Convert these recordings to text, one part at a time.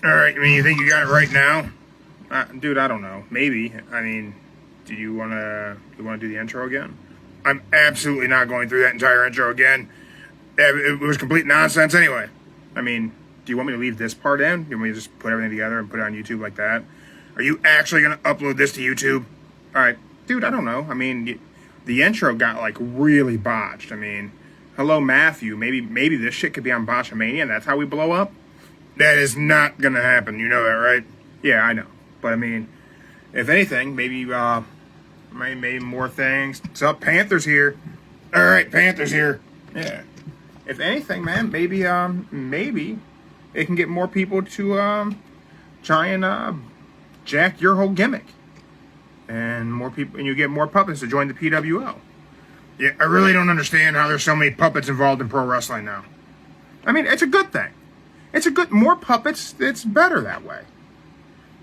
All right. I mean, you think you got it right now? Dude, I don't know. Maybe. I mean, do you wanna do the intro again? I'm absolutely not going through that entire intro again. It was complete nonsense anyway. I mean, do you want me to leave this part in? Do you want me to just put everything together and put it on YouTube like that? Are you actually going to upload this to YouTube? All right. Dude, I don't know. I mean, the intro got, like, really botched. I mean, hello, Matthew. Maybe this shit could be on Botchamania and that's how we blow up? That is not going to happen. You know that, right? Yeah, I know. But, I mean, if anything, maybe more things. What's up? Panther's here. All right, Panther's here. Yeah. If anything, man, maybe it can get more people to try and jack your whole gimmick, and more people, and you get more puppets to join the PWO. Yeah, I really don't understand how there's so many puppets involved in pro wrestling now. I mean, it's a good thing. More puppets. It's better that way.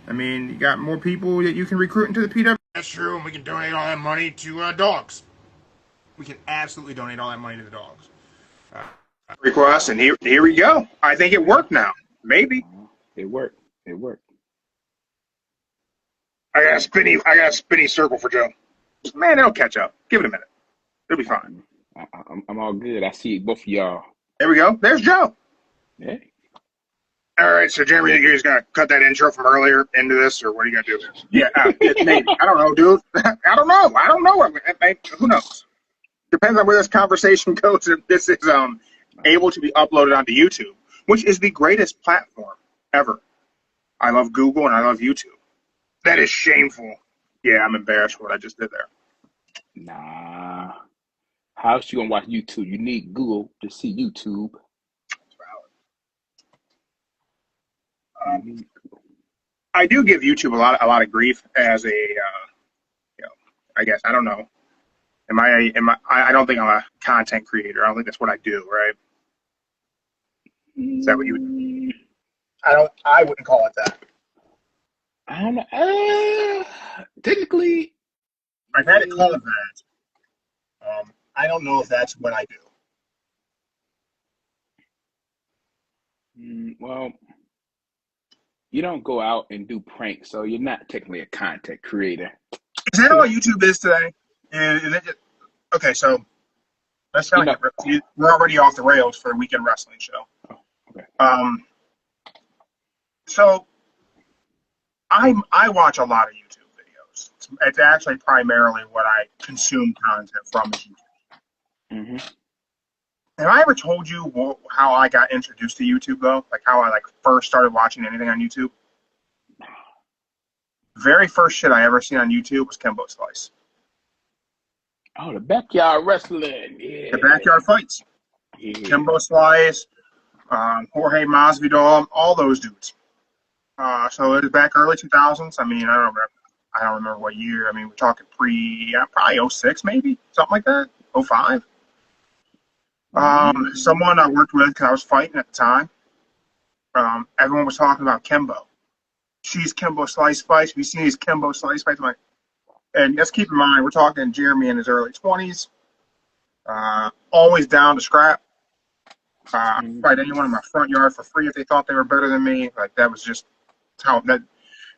I mean, you got more people that you can recruit into the PWO. That's true, and we can donate all that money to dogs. We can absolutely donate all that money to the dogs. Request, and here we go. I think it worked now. Maybe. It worked. I got a spinny circle for Joe. Man, it'll catch up. Give it a minute. It'll be fine. I'm all good. I see both of y'all. There we go. There's Joe. Yeah. All right, so Jeremy, you're just gonna cut that intro from earlier into this, or what are you gonna do? Yeah, maybe. I don't know, dude. I don't know. Who knows? Depends on where this conversation goes. If this is able to be uploaded onto YouTube, which is the greatest platform ever. I love Google and I love YouTube. That is shameful. Yeah, I'm embarrassed for what I just did there. Nah. How else you gonna watch YouTube? You need Google to see YouTube. I do give YouTube a lot of grief as a, I guess, I don't know. I don't think I'm a content creator. I don't think that's what I do, right? Is that what you would? I wouldn't call it that. I don't know. Technically, I've had it called that. I don't know if that's what I do. Well, you don't go out and do pranks, so you're not technically a content creator. Is that what YouTube is today? Okay, so let's kind of we're already off the rails for a weekend wrestling show. Oh, okay. So I watch a lot of YouTube videos. It's actually primarily what I consume content from is YouTube. Mm-hmm. Have I ever told you how I got introduced to YouTube though? Like how I first started watching anything on YouTube? Very first shit I ever seen on YouTube was Kimbo Slice. Oh, the backyard wrestling. Yeah. The backyard fights. Yeah. Kimbo Slice, Jorge Masvidal, all those dudes. So it was back early 2000s. I mean, I don't remember what year. I mean, we're talking probably 06 maybe, something like that, 05. Someone I worked with because I was fighting at the time. Everyone was talking about Kimbo. She's Kimbo Slice fights. Have you seen these Kimbo Slice fights? I'm like, and let's keep in mind, we're talking Jeremy in his early 20s. Always down to scrap. Fight anyone in my front yard for free if they thought they were better than me. Like that was just how that.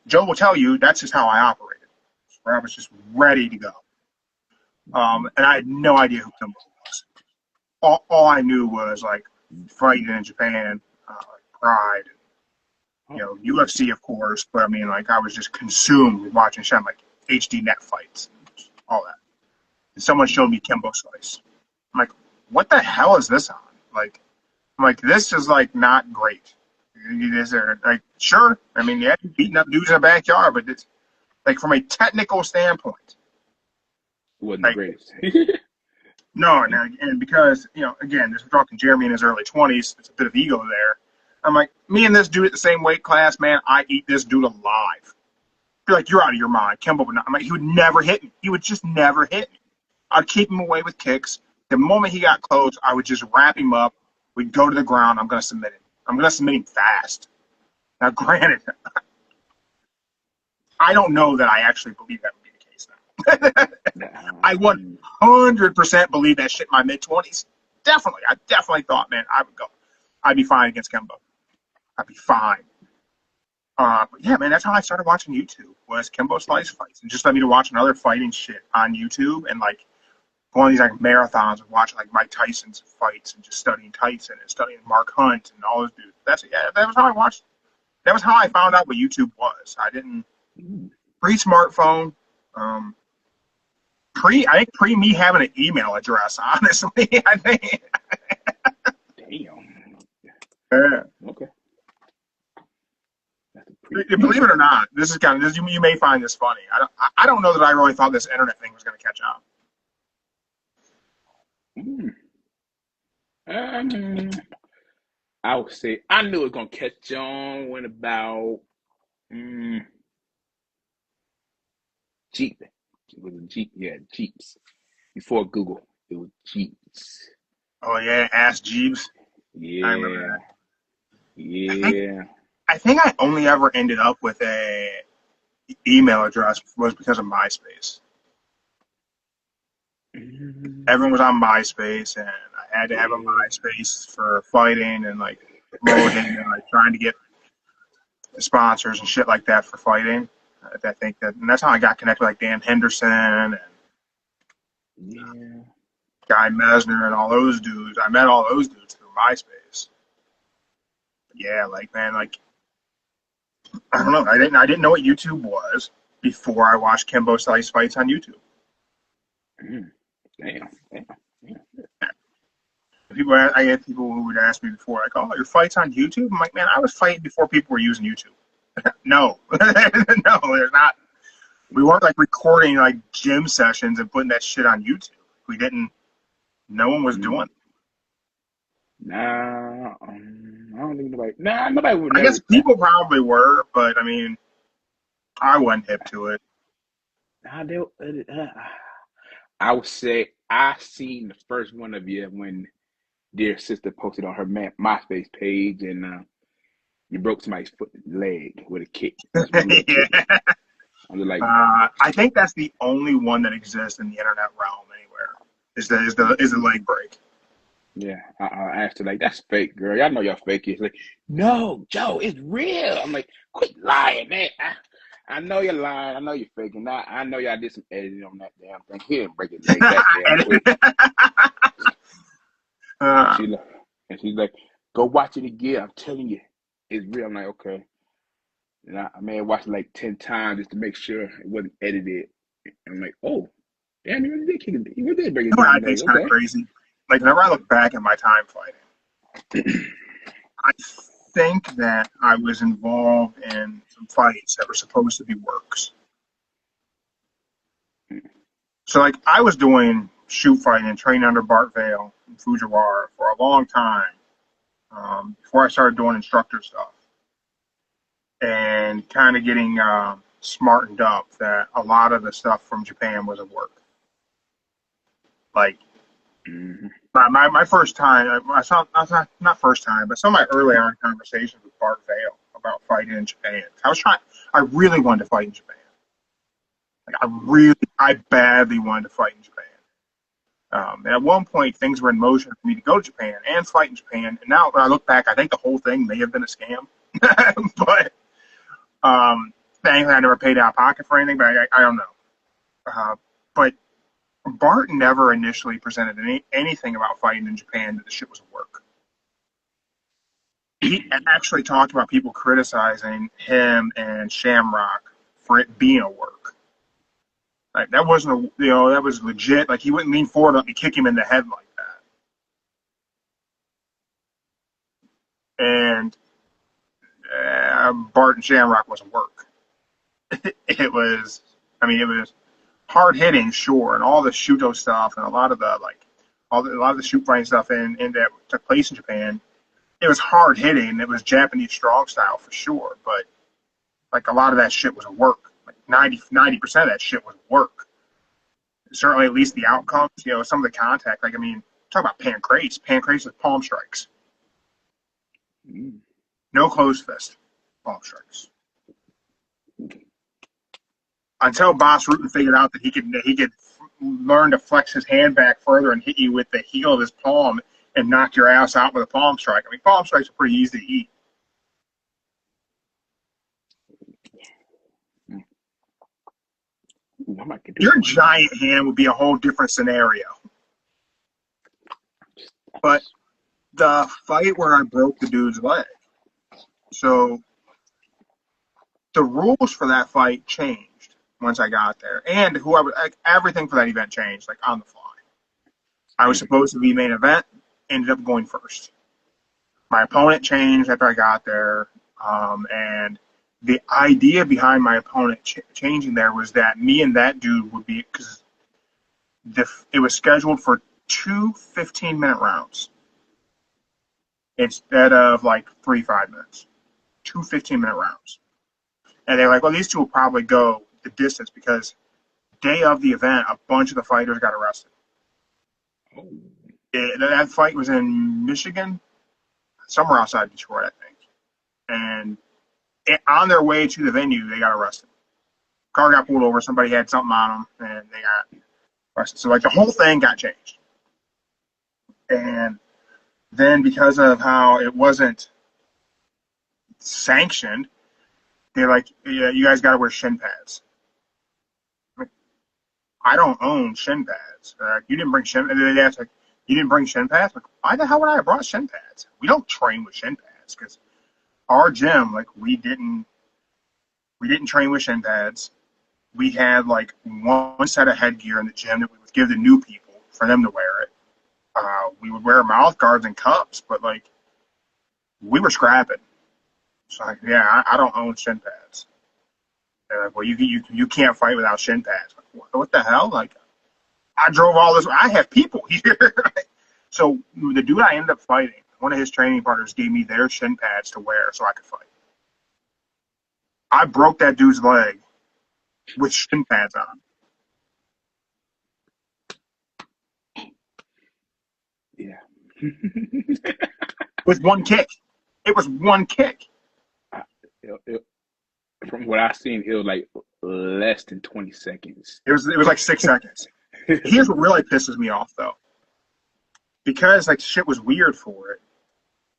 Joe will tell you that's just how I operated. Where I was just ready to go. And I had no idea who Kimbo was. All I knew was like fighting in Japan, Pride, UFC of course. But I mean, like I was just consumed with watching shit like HD net fights, all that. And someone showed me Kimbo Slice. I'm like, what the hell is this on? Like, I'm like, this is like not great. Is there like sure? I mean, yeah, beating up dudes in the backyard, but it's like from a technical standpoint, it wasn't the greatest. No, and because, again, we're talking Jeremy in his early 20s, there's a bit of ego there. I'm like, me and this dude at the same weight class, man, I eat this dude alive. You're like, you're out of your mind. Kimbo would not. I'm like, he would never hit me. He would just never hit me. I'd keep him away with kicks. The moment he got close, I would just wrap him up. We'd go to the ground. I'm going to submit him. I'm going to submit him fast. Now, granted, I don't know that I actually believe that would be the case now. I 100% believe that shit in my mid-20s. I definitely thought, man, I'd be fine against Kimbo. I'd be fine. But yeah, man, that's how I started watching YouTube, was Kimbo Slice fights. And just led me to watching other fighting shit on YouTube, and like going on these like marathons and watching like Mike Tyson's fights and just studying Tyson and studying Mark Hunt and all those dudes. That was how I watched. That was how I found out what YouTube was. I didn't pre-smartphone, I think pre me having an email address. Honestly, I think. Damn. Yeah. Okay. Believe it or not, this is kind of you may find this funny. I don't know that I really thought this internet thing was going to catch on. I would say I knew it was gonna catch on when about Jeep. It was a Jeep, yeah, Jeeps. Before Google, it was Jeeps. Oh yeah, Ask Jeeves. Yeah. I remember that. Yeah. I think I only ever ended up with a email address was because of MySpace. Everyone was on MySpace, and I had to have a MySpace for fighting and like promoting and like trying to get sponsors and shit like that for fighting. I think and that's how I got connected with like Dan Henderson and Guy Mesner and all those dudes. I met all those dudes through MySpace. Yeah, like man, like I don't know. I didn't know what YouTube was before I watched Kimbo Slice fights on YouTube. Damn. I get people who would ask me before, like, "Oh, your fights on YouTube?" I'm like, "Man, I was fighting before people were using YouTube." No, no, there's not. We weren't like recording like gym sessions and putting that shit on YouTube. We didn't. No one was doing it. Nah, I don't think nobody. Nah, nobody would. I guess people probably were, but I mean, I wasn't hip to it. I would say I seen the first one of you when dear sister posted on her MySpace page, and you broke somebody's leg with a kick. Yeah. I'm like, I think that's the only one that exists in the internet realm anywhere. Is the leg break? Yeah, I asked her like, "That's fake, girl. Y'all know y'all fake." She's like, "No, Joe, it's real." I'm like, "Quit lying, man. I know you're lying. I know you're faking. I know y'all did some editing on that damn thing. He didn't break his leg that damn quick." She's like, "Go watch it again. I'm telling you, it's real." I'm like, "Okay." And I may have watched it like 10 times just to make sure it wasn't edited. And I'm like, "Oh, damn, he really did kick it. He really did break his I leg." think it's kind of crazy. Like, whenever I look back at my time fighting, I think that I was involved in some fights that were supposed to be works. So, like, I was doing shoot fighting and training under Bart Vale and Fujiwara for a long time before I started doing instructor stuff. And kind of getting smartened up that a lot of the stuff from Japan was a work. Like, my first time, not first time, but some of my early on conversations with Bart Vale about fighting in Japan. I really wanted to fight in Japan. Like, I badly wanted to fight in Japan. And at one point, things were in motion for me to go to Japan and fight in Japan. And now, when I look back, I think the whole thing may have been a scam. But thankfully, I never paid out of pocket for anything, but I don't know. But Bart never initially presented anything about fighting in Japan that the shit was a work. He actually talked about people criticizing him and Shamrock for it being a work. Like, that wasn't that was legit. Like, he wouldn't lean forward and let me kick him in the head like that. And Bart and Shamrock wasn't work. It was hard hitting, sure, and all the Shuto stuff and a lot of the shoot fighting stuff in that took place in Japan. It was hard hitting. It was Japanese strong style for sure, but like a lot of that shit was a work. Like 90% of that shit was work. Certainly, at least the outcomes. Some of the contact. Like, talk about pancrase. Pancrase with palm strikes. No closed fist. Palm strikes. Until Boss Rutan figured out that he could learn to flex his hand back further and hit you with the heel of his palm and knock your ass out with a palm strike. Palm strikes are pretty easy to eat. I might get this Your one. giant hand would be a whole different scenario. But the fight where I broke the dude's leg, so the rules for that fight changed once I got there, and whoever, like, everything for that event changed, like on the fly. I was supposed to be main event, ended up going first. My opponent changed after I got there, and the idea behind my opponent changing there was that me and that dude would be, because it was scheduled for two 15-minute rounds instead of like 3 5 minutes. Two 15-minute rounds. And they're like, well, these two will probably go the distance because day of the event, a bunch of the fighters got arrested. That fight was in Michigan, somewhere outside Detroit, I think. And on their way to the venue, they got arrested. Car got pulled over. Somebody had something on them, and they got arrested. So, like, the whole thing got changed. And then because of how it wasn't sanctioned, they're like, yeah, you guys got to wear shin pads. I don't own shin pads. You didn't bring shin pads. They asked, like, you didn't bring shin pads? Like, why the hell would I have brought shin pads? We don't train with shin pads because our gym, like, we didn't train with shin pads. We had like one set of headgear in the gym that we would give the new people for them to wear it. We would wear mouth guards and cups, but like we were scrapping. So like, yeah, I don't own shin pads. They're like, well, you can't fight without shin pads. Like, what the hell? Like, I drove all this. I have people here. So the dude I ended up fighting, one of his training partners gave me their shin pads to wear so I could fight. I broke that dude's leg with shin pads on. Yeah. With one kick. It was one kick. From what I've seen, it was like less than 20 seconds. It was like 6 seconds. Here's what really pisses me off, though. Because like shit was weird for it,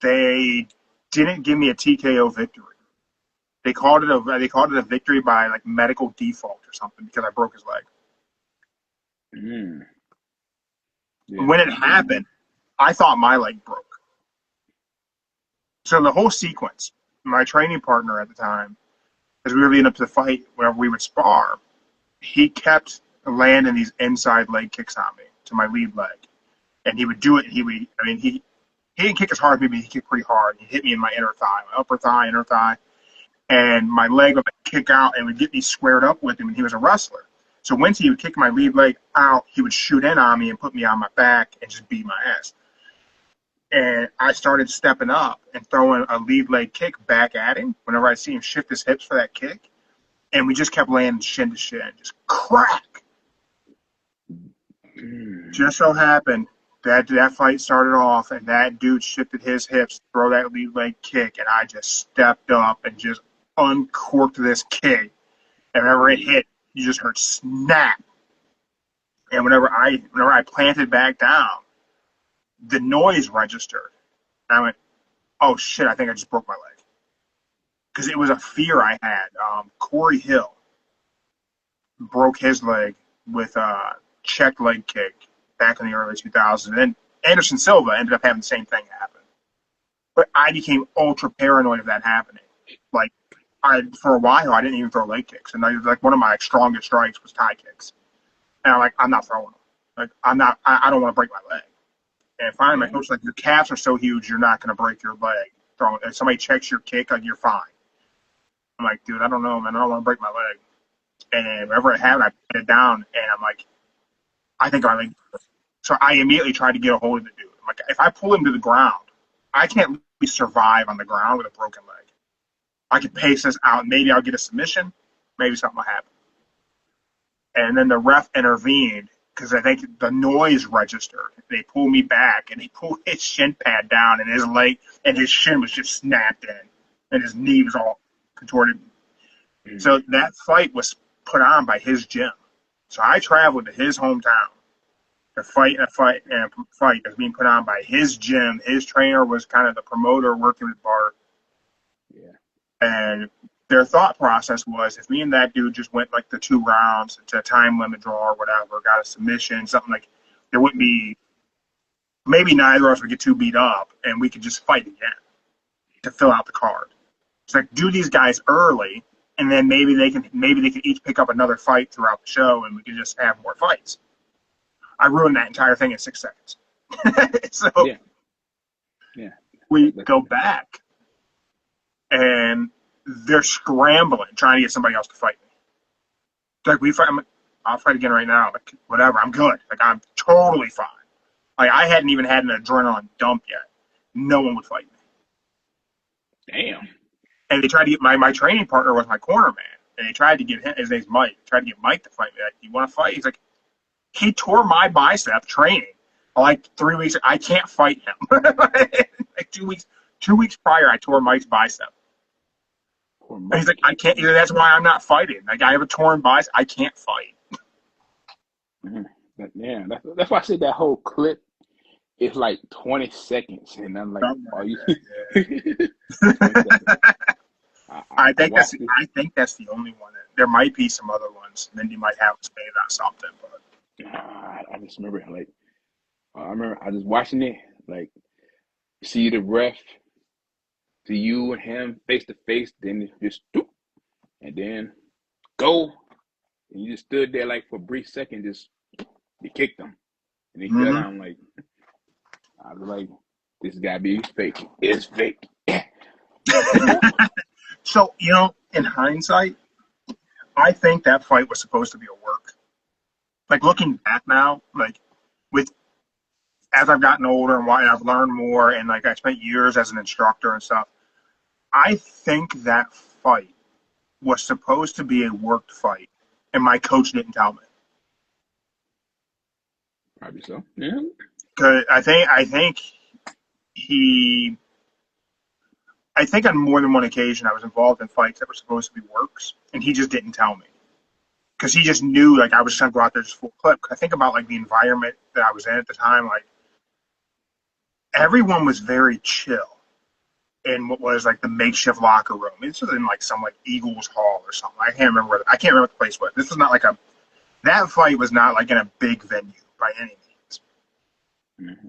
they didn't give me a TKO victory. They called it a victory by like medical default or something because I broke his leg. Yeah. When it happened, I thought my leg broke. So the whole sequence, my training partner at the time, as we were leading up to the fight, whenever we would spar, he kept landing these inside leg kicks on me to my lead leg. And he would do it, and he didn't kick as hard as me, but he kicked pretty hard. He hit me in my inner thigh, my upper thigh, inner thigh. And my leg would kick out and would get me squared up with him, and he was a wrestler. So once he would kick my lead leg out, he would shoot in on me and put me on my back and just beat my ass. And I started stepping up and throwing a lead leg kick back at him whenever I see him shift his hips for that kick. And we just kept landing shin to shin, just crack. Just so happened that fight started off, and that dude shifted his hips to throw that lead leg kick, and I just stepped up and just uncorked this kick. And whenever it hit, you just heard snap. And whenever I planted back down, the noise registered. And I went, oh shit, I think I just broke my leg. Because it was a fear I had. Corey Hill broke his leg with a checked leg kick back in the early 2000s. And then Anderson Silva ended up having the same thing happen. But I became ultra paranoid of that happening. Like, for a while, I didn't even throw leg kicks. And like one of my strongest strikes was tie kicks. And I'm not throwing them. Like, I don't want to break my leg. And finally, my coach was like, your calves are so huge, you're not going to break your leg. If somebody checks your kick, like, you're fine. I'm like, dude, I don't know, man. I don't want to break my leg. And whenever it happened, I put it down, and I'm like, I think my leg. So I immediately tried to get a hold of the dude. I'm like, if I pull him to the ground, I can't really survive on the ground with a broken leg. I could pace this out. Maybe I'll get a submission. Maybe something will happen. And then the ref intervened because I think the noise registered. They pulled me back, and he pulled his shin pad down, and his leg and his shin was just snapped in, and his knee was all contorted. So that fight was put on by his gym. So I traveled to his hometown to fight a fight that was being put on by his gym. His trainer was kind of the promoter working with Bart. Yeah. And their thought process was, if me and that dude just went like the 2 rounds to a time limit draw or whatever, got a submission, something like, there wouldn't be, maybe neither of us would get too beat up, and we could just fight again to fill out the card. It's like, do these guys early, and then maybe they can each pick up another fight throughout the show, and we can just have more fights. I ruined that entire thing in 6 seconds. So we go back, and they're scrambling, trying to get somebody else to fight me. It's like, I'll fight again right now. Like, whatever, I'm good. Like, I'm totally fine. Like, I hadn't even had an adrenaline dump yet. No one would fight me. Damn. And they tried to get my training partner was my corner man, and they tried to get him. His name's Mike. Tried to get Mike to fight me. Like, you want to fight? He's like, he tore my bicep training. Like 3 weeks, I can't fight him. Like 2 weeks. 2 weeks prior, I tore Mike's bicep. And he's like, I can't. That's why I'm not fighting. Like, I have a torn bicep. I can't fight. Yeah, that's why I said that whole clip is like 20 seconds, and I'm like, are you? I think that's the only one. There might be some other ones. Then you might have to say that something, but I just remember I was watching it, like, see the ref, see you and him face to face, then just and then go, and you just stood there like for a brief second, just you kicked him, and he fell down. Like, I was like, this gotta be fake. It's fake. So, in hindsight, I think that fight was supposed to be a work. Like, looking back now, like, as I've gotten older and I've learned more, and like I spent years as an instructor and stuff, I think that fight was supposed to be a worked fight, and my coach didn't tell me. Probably so. Yeah. Cause I think on more than one occasion I was involved in fights that were supposed to be works, and he just didn't tell me. Because he just knew, like, I was just going to go out there just full clip. I think about, like, the environment that I was in at the time. Like, everyone was very chill in what was, like, the makeshift locker room. This was in, like, some, like, Eagles Hall or something. I can't remember what the place was. This was not, like, that fight was not, like, in a big venue by any means. Mm-hmm.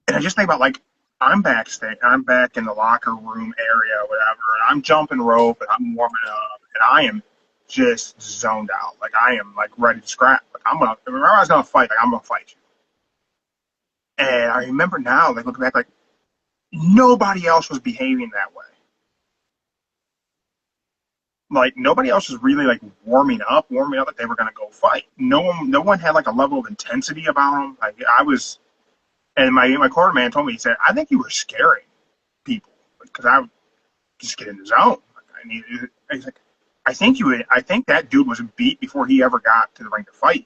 And I just think about, like, I'm backstage. I'm back in the locker room area or whatever, and I'm jumping rope, and I'm warming up, and I am just zoned out. Like, I am, like, ready to scrap. Like, remember I was going to fight, like, I'm going to fight you. And I remember now, like, looking back, like, nobody else was behaving that way. Like, nobody else was really, like, warming up that they were going to go fight. No one had, like, a level of intensity about them. Like, and my corner man told me, he said, I think you were scaring people because I would just get in the zone. Like, he's like, I think that dude was beat before he ever got to the ring to fight you.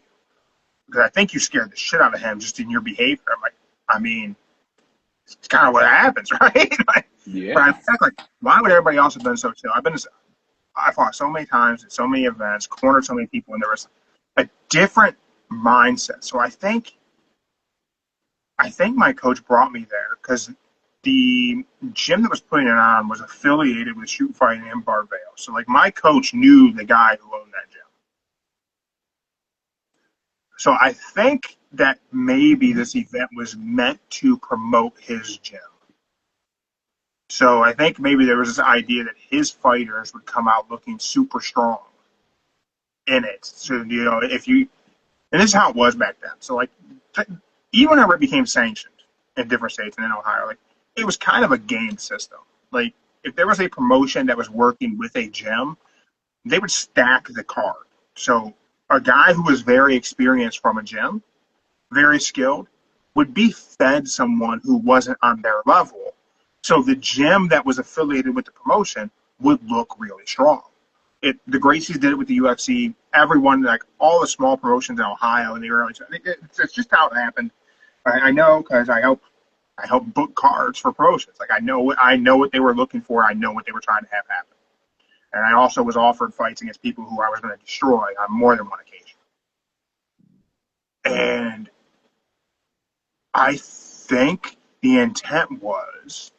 Because I think you scared the shit out of him just in your behavior. I'm like, I mean, it's kind of what happens, right? Like, yeah. But I think, like, why would everybody else have been so chill? I fought so many times at so many events, cornered so many people, and there was a different mindset. So I think my coach brought me there because the gym that was putting it on was affiliated with Shoot Fighting in Barvale. So, like, my coach knew the guy who owned that gym. So I think that maybe this event was meant to promote his gym. So I think maybe there was this idea that his fighters would come out looking super strong in it. So, and this is how it was back then. So, like, even whenever it became sanctioned in different states and in Ohio, like, it was kind of a game system. Like, if there was a promotion that was working with a gym, they would stack the card. So a guy who was very experienced from a gym, very skilled, would be fed someone who wasn't on their level. So the gym that was affiliated with the promotion would look really strong. The Gracies did it with the UFC. Everyone, like, all the small promotions in Ohio in the early, it's just how it happened. I know because I help book cards for promotions. Like, I know what they were looking for. I know what they were trying to have happen. And I also was offered fights against people who I was going to destroy on more than one occasion. And I think the intent was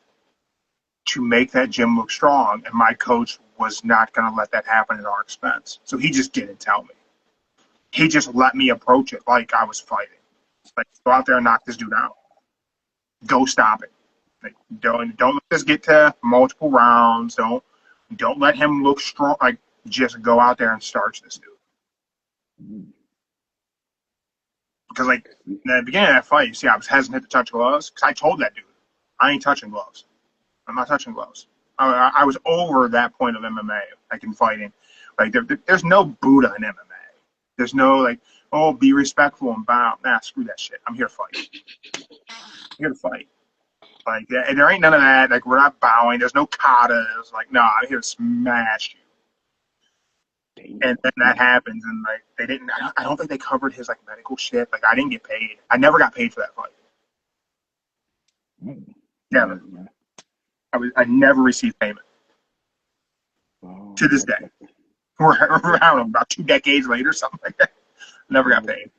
to make that gym look strong, and my coach was not going to let that happen at our expense. So he just didn't tell me. He just let me approach it like I was fighting. Like, go out there and knock this dude out. Go stop it. Like, don't let this get to multiple rounds. Don't let him look strong. Like, just go out there and starch this dude. Because, like, in the beginning of that fight, you see, I was hesitant to touch gloves. Because I told that dude, I ain't touching gloves. I'm not touching gloves. I was over that point of MMA, like in fighting. Like, there's no Buddha in MMA. There's no, like, oh, be respectful and bow. Nah, screw that shit. I'm here to fight. I'm here to fight. Like, there ain't none of that. Like, we're not bowing. There's no katas. Like, no, I'm here to smash you. And then that happens, and, like, they didn't. I don't think they covered his, like, medical shit. Like, I didn't get paid. I never got paid for that fight. Never. I never received payment. To this day. We're, I don't know, about 2 decades later, something like that. Never got paid.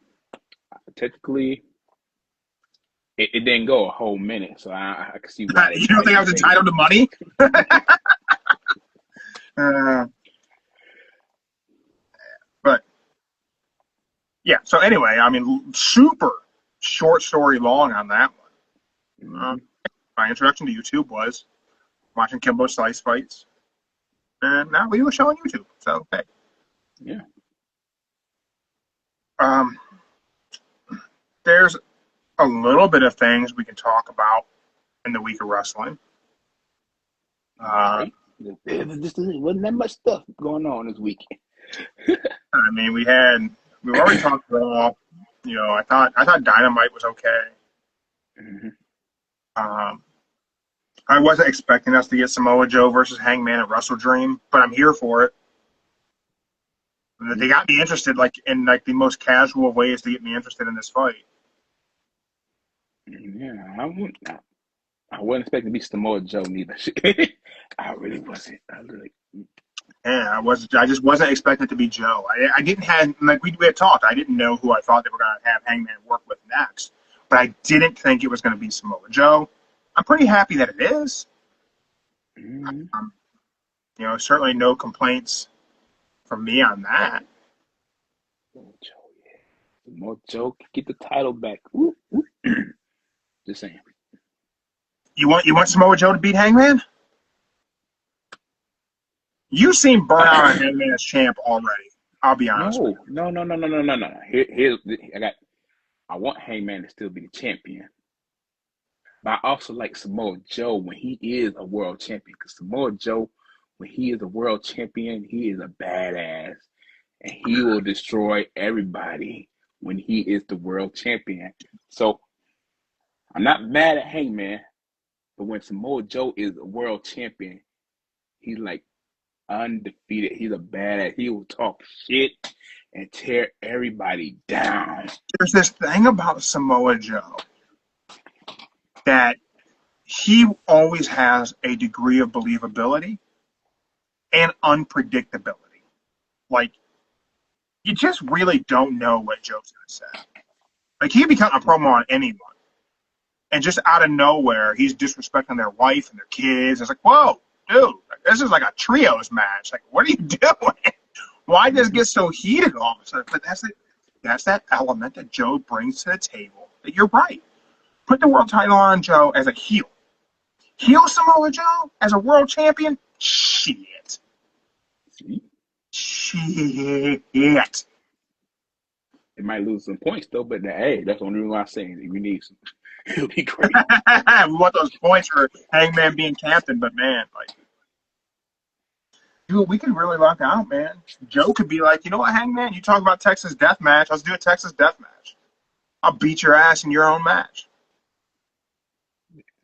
Technically, it didn't go a whole minute, so I can see why. You don't think I was entitled to money? But, yeah, so anyway, I mean, super short story long on that one. My introduction to YouTube was watching Kimbo Slice fights. And now we do a show on YouTube, so hey. Yeah. There's a little bit of things we can talk about in the week of wrestling. Wasn't that much stuff going on this week. I mean, we already talked about, you know, I thought Dynamite was okay. Mm-hmm. I wasn't expecting us to get Samoa Joe versus Hangman at Wrestle Dream, but I'm here for it. They got me interested, like, in, like, the most casual of ways to get me interested in this fight. Yeah, I wasn't expecting to be Samoa Joe neither. I really wasn't. Yeah, I just wasn't expecting it to be Joe. I didn't have, like, we had talked. I didn't know who I thought they were going to have Hangman work with next, but I didn't think it was going to be Samoa Joe. I'm pretty happy that it is. Mm-hmm. You know, certainly no complaints from me on that. Samoa Joe can get the title back. Woo, woo. Just saying. You want Samoa Joe to beat Hangman? You seem burnt out on Hangman as champ already. I'll be honest. No. I want Hangman to still be the champion. But I also like Samoa Joe when he is a world champion. Because Samoa Joe, when he is a world champion, he is a badass. And he will destroy everybody when he is the world champion. So, I'm not mad at Hangman. But when Samoa Joe is a world champion, he's like undefeated. He's a badass. He will talk shit and tear everybody down. There's this thing about Samoa Joe that he always has a degree of believability and unpredictability. Like, you just really don't know what Joe's going to say. Like, he become a promo on anyone. And just out of nowhere, he's disrespecting their wife and their kids. It's like, whoa, dude, this is like a trios match. Like, what are you doing? Why does it get so heated all of a sudden? But that's that element that Joe brings to the table. That you're right. Put the world title on Joe as a heel. Heel Samoa Joe as a world champion? Shit. Shit. It might lose some points, though, but hey, that's the only reason why I'm saying that we need some. It'll be great. We want those points for Hangman being captain, but man, like, dude, we could really rock out, man. Joe could be like, you know what, Hangman? You talk about Texas Death Match. Let's do a Texas Death Match. I'll beat your ass in your own match.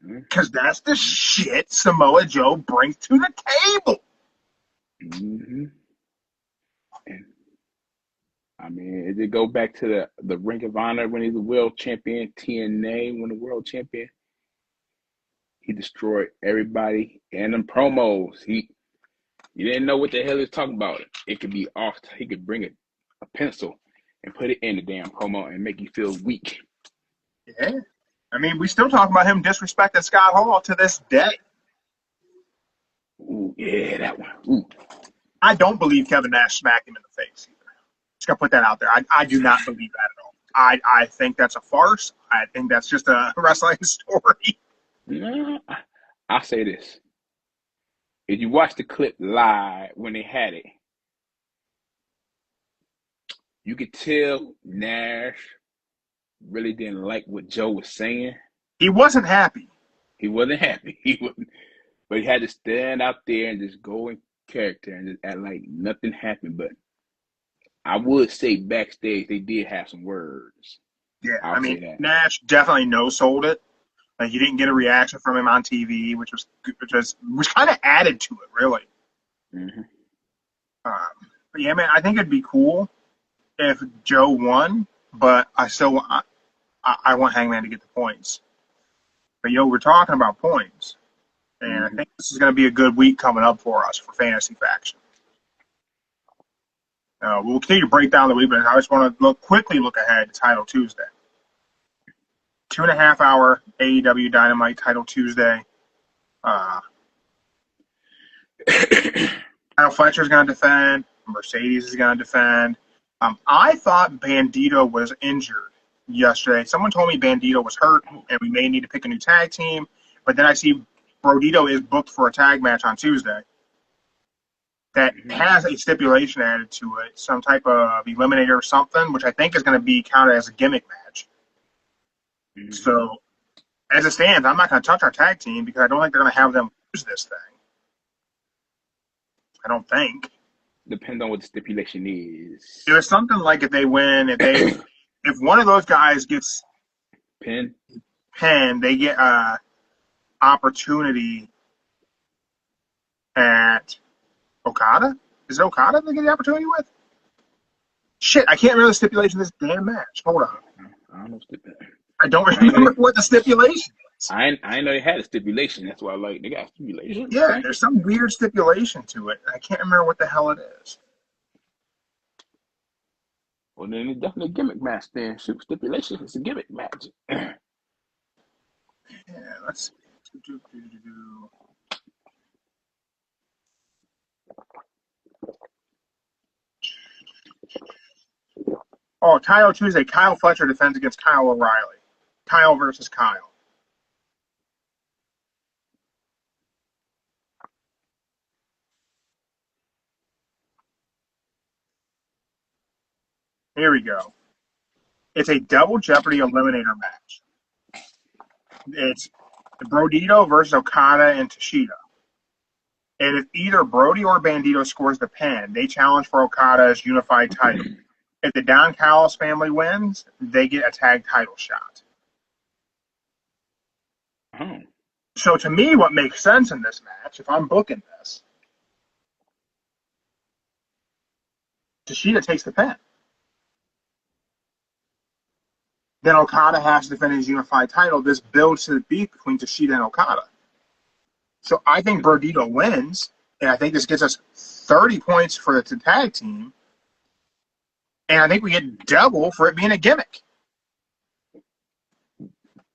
Because that's the shit Samoa Joe brings to the table. Mm-hmm. And, I mean, it did go back to the Ring of Honor when he's a world champion, TNA when the world champion. He destroyed everybody and them promos. You didn't know what the hell he's talking about. It could be off. He could bring a pencil and put it in the damn promo and make you feel weak. Yeah. I mean, we still talk about him disrespecting Scott Hall to this day. Ooh, yeah, that one. Ooh. I don't believe Kevin Nash smacked him in the face either. Just gonna put that out there. I do not believe that at all. I think that's a farce. I think that's just a wrestling story. No, I'll say this. If you watch the clip live when they had it, you could tell Nash really didn't like what Joe was saying. He wasn't happy. He wasn't happy. But he had to stand out there and just go in character and just act like nothing happened. But I would say backstage they did have some words. Yeah, I'll say that. Nash definitely no-sold it. Like, you didn't get a reaction from him on TV, which kind of added to it, really. Mm-hmm. But yeah, man, I think it'd be cool if Joe won, but I want Hangman to get the points. But we're talking about points, and I think this is going to be a good week coming up for us for Fantasy Faction. We'll continue to break down the week, but I just want to quickly look ahead to Title Tuesday. 2.5 hour AEW Dynamite Title Tuesday. Fletcher is going to defend. Mercedes is going to defend. I thought Bandito was injured yesterday. Someone told me Bandito was hurt, and we may need to pick a new tag team. But then I see Brodito is booked for a tag match on Tuesday that has a stipulation added to it, some type of eliminator or something, which I think is going to be counted as a gimmick match. Mm-hmm. So, as it stands, I'm not going to touch our tag team because I don't think they're going to have them lose this thing. I don't think. Depends on what the stipulation is. It was something like if they win, if one of those guys gets pinned, they get opportunity at Okada. Is it Okada they get the opportunity with? Shit, I can't remember the stipulation of this damn match. Hold on. I don't know stipulation. I don't remember what the stipulation is. I know they had a stipulation. That's why they got a stipulation. Yeah, okay. There's some weird stipulation to it. I can't remember what the hell it is. Well, then it's definitely a gimmick match then. Shoot, stipulation is a gimmick match. Yeah, let's see. Oh, Title Tuesday. Kyle Fletcher defends against Kyle O'Reilly. Kyle versus Kyle. Here we go. It's a double Jeopardy eliminator match. It's Brodito versus Okada and Tashida. And if either Brody or Bandito scores the pin, they challenge for Okada's unified title. If the Don Callis family wins, they get a tag title shot. Oh. So to me, what makes sense in this match, if I'm booking this, Tashida takes the pin. Then Okada has to defend his unified title. This builds to the beef between Tashida and Okada. So I think Brodito wins, and I think this gets us 30 points for the tag team. And I think we get double for it being a gimmick.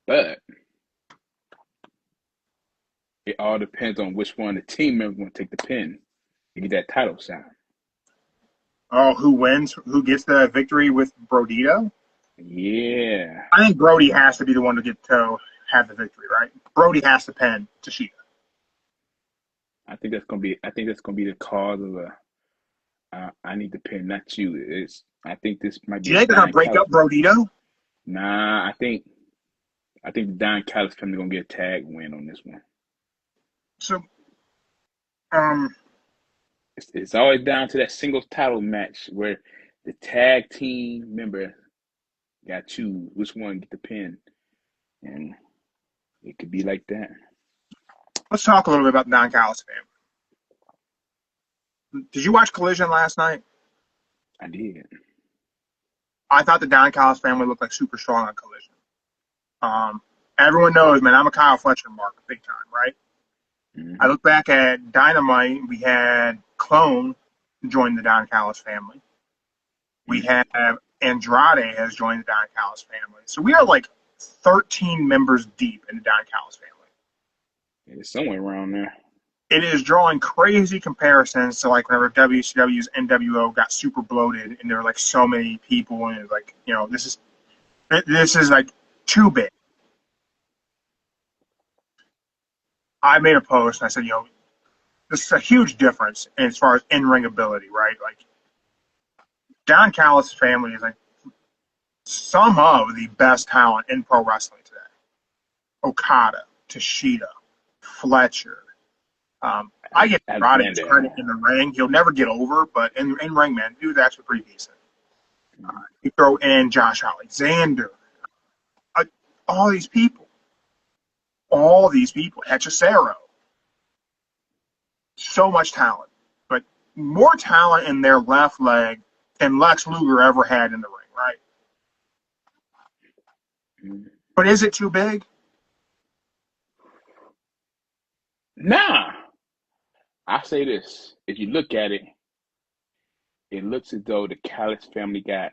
But it all depends on which one the team member going to take the pin to get that title shot. Oh, who wins? Who gets the victory with Brodito? Yeah. I think Brody has to be the one to have the victory, right? Brody has to pin Tashida. I think that's gonna be the cause of I need to pin, not you. I think this might be. Do you think they're gonna break up Brodito? Nah, I think the Don Callis family gonna get a tag win on this one. So, it's always down to that singles title match where the tag team member got to choose which one get the pin, and it could be like that. Let's talk a little bit about the Don Callis family. Did you watch Collision last night? I did. I thought the Don Callis family looked like super strong on Collision. Everyone knows, man, I'm a Kyle Fletcher mark, big time, right? Mm-hmm. I look back at Dynamite. We had Clone join the Don Callis family. We have Andrade has joined the Don Callis family. So we are like 13 members deep in the Don Callis family. It's somewhere around there. it is drawing crazy comparisons to like whenever WCW's NWO got super bloated and there were like so many people and it was like, this is like too big. I made a post and I said, this is a huge difference as far as in-ring ability, right? Like Don Callis' family is like some of the best talent in pro wrestling today. Okada, Tashida, Fletcher. I get Roddy's credit in the ring. He'll never get over, but in ring, man, he was actually pretty decent. You throw in Josh Alexander, all these people, Hechicero. So much talent, but more talent in their left leg than Lex Luger ever had in the ring, right? But is it too big? Nah. I say this. If you look at it, it looks as though the Callis family got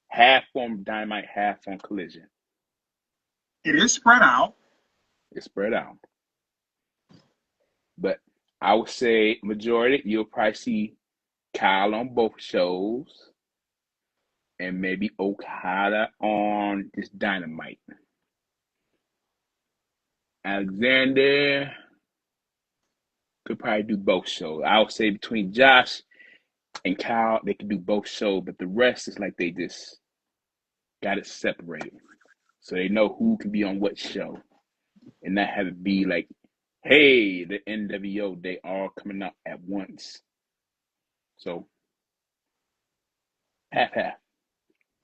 half on Dynamite, half on Collision. It is spread out. It's spread out. But I would say majority, you'll probably see Kyle on both shows and maybe Okada on this Dynamite. Alexander could probably do both shows. I would say between Josh and Kyle, they could do both shows, but the rest is like they just got it separated. So they know who can be on what show and not have it be like, hey, the NWO, they all coming out at once. So, half.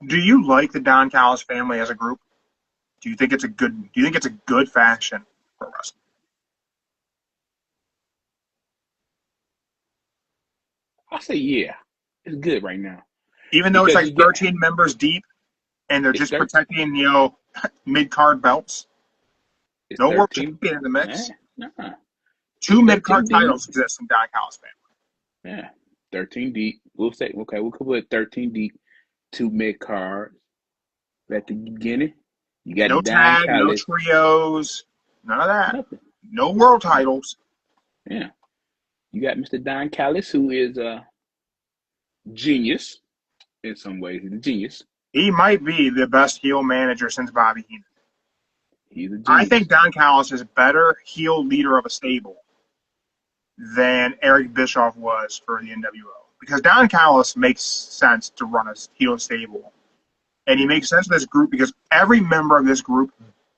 Do you like the Don Callis family as a group? Do you think it's a good faction for wrestling? I'll say yeah. It's good right now. Even though it's like 13 members deep and they're just protecting, mid-card belts? No world champion in the mix? Nah. 2 mid-card titles exist in Don Callis family. Yeah. 13 deep. We'll say, okay, we'll put 13 deep, 2 mid-cards. At the beginning, you got no tag, no trios, none of that. Nothing. No world titles. Yeah. You got Mr. Don Callis, who is a genius in some ways. He's a genius. He might be the best heel manager since Bobby Heenan. He's a genius. I think Don Callis is a better heel leader of a stable than Eric Bischoff was for the NWO. Because Don Callis makes sense to run a heel stable. And he makes sense to this group because every member of this group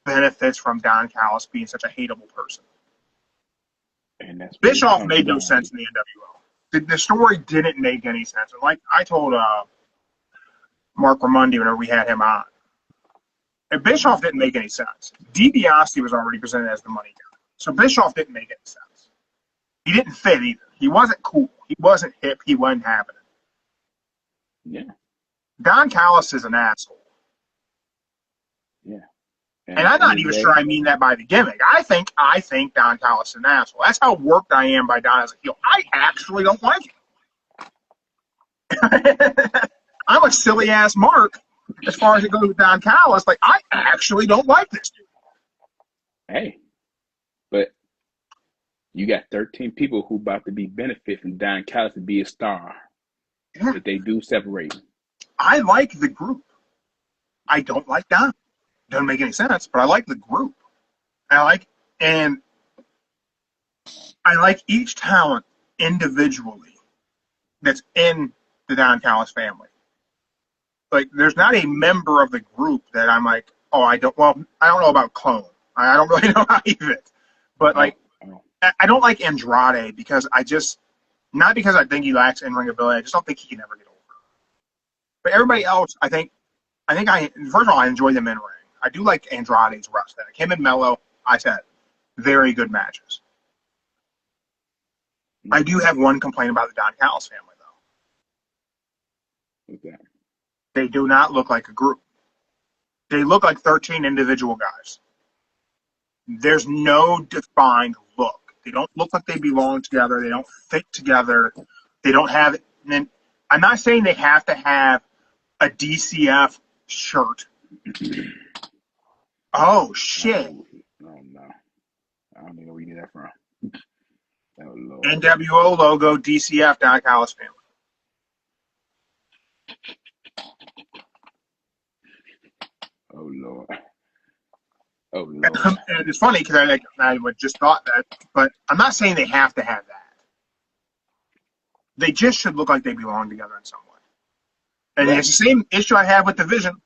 benefits from Don Callis being such a hateable person. And that's Bischoff made no sense in the NWO. The story didn't make any sense. And like I told Mark Ramundi whenever we had him on, and Bischoff didn't make any sense. DiBiase was already presented as the money guy. So Bischoff didn't make any sense. He didn't fit either. He wasn't cool. He wasn't hip. He wasn't having it. Yeah. Don Callis is an asshole. Yeah. And I'm not even sure I mean that by the gimmick. I think Don Callis is an asshole. That's how worked I am by Don as a heel. I actually don't like him. I'm a silly-ass Mark as far as it goes with Don Callis. Like, I actually don't like this dude. Hey, but you got 13 people who about to be benefit from Don Callis to be a star. Yeah. If they do separate. I like the group. I don't like Don. Doesn't make any sense, but I like the group. I like each talent individually that's in the Don Callis family. Like, there's not a member of the group that I'm like, I don't know about Clone. I don't really know how he fits. But, I don't like Andrade because not because I think he lacks in-ring ability, I just don't think he can ever get over. But everybody else, first of all, I enjoy them in ring. I do like Andrade's wrestling. Him and Mello, I said, very good matches. I do have one complaint about the Don Callis family, though. Okay. They do not look like a group. They look like 13 individual guys. There's no defined look. They don't look like they belong together. They don't fit together. They don't have – I'm not saying they have to have a DCF shirt. Oh, shit. Oh, no. I don't even know where you get that from. Oh Lord. NWO logo, DCF, Don Callis family. Oh Lord. Oh Lord. And it's funny because I just thought that, but I'm not saying they have to have that. They just should look like they belong together in some way. And Right. it's the same issue I have with Division.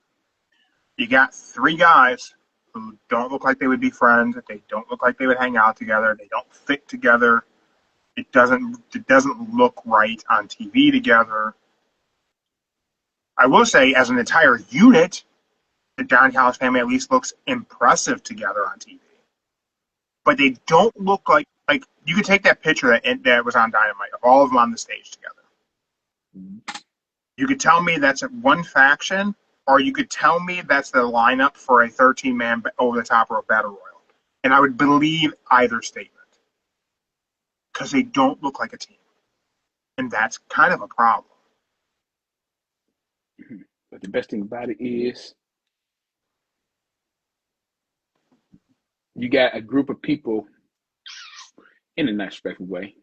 You got three guys who don't look like they would be friends. They don't look like they would hang out together. They don't fit together. It doesn't look right on TV together. I will say, as an entire unit, the Don Callis family at least looks impressive together on TV. But they don't look like you could take that picture that was on Dynamite of all of them on the stage together. You could tell me that's one faction, or you could tell me that's the lineup for a 13-man over the top rope battle royal, and I would believe either statement because they don't look like a team, and that's kind of a problem. But the best thing about it is you got a group of people in a nice, respectful way.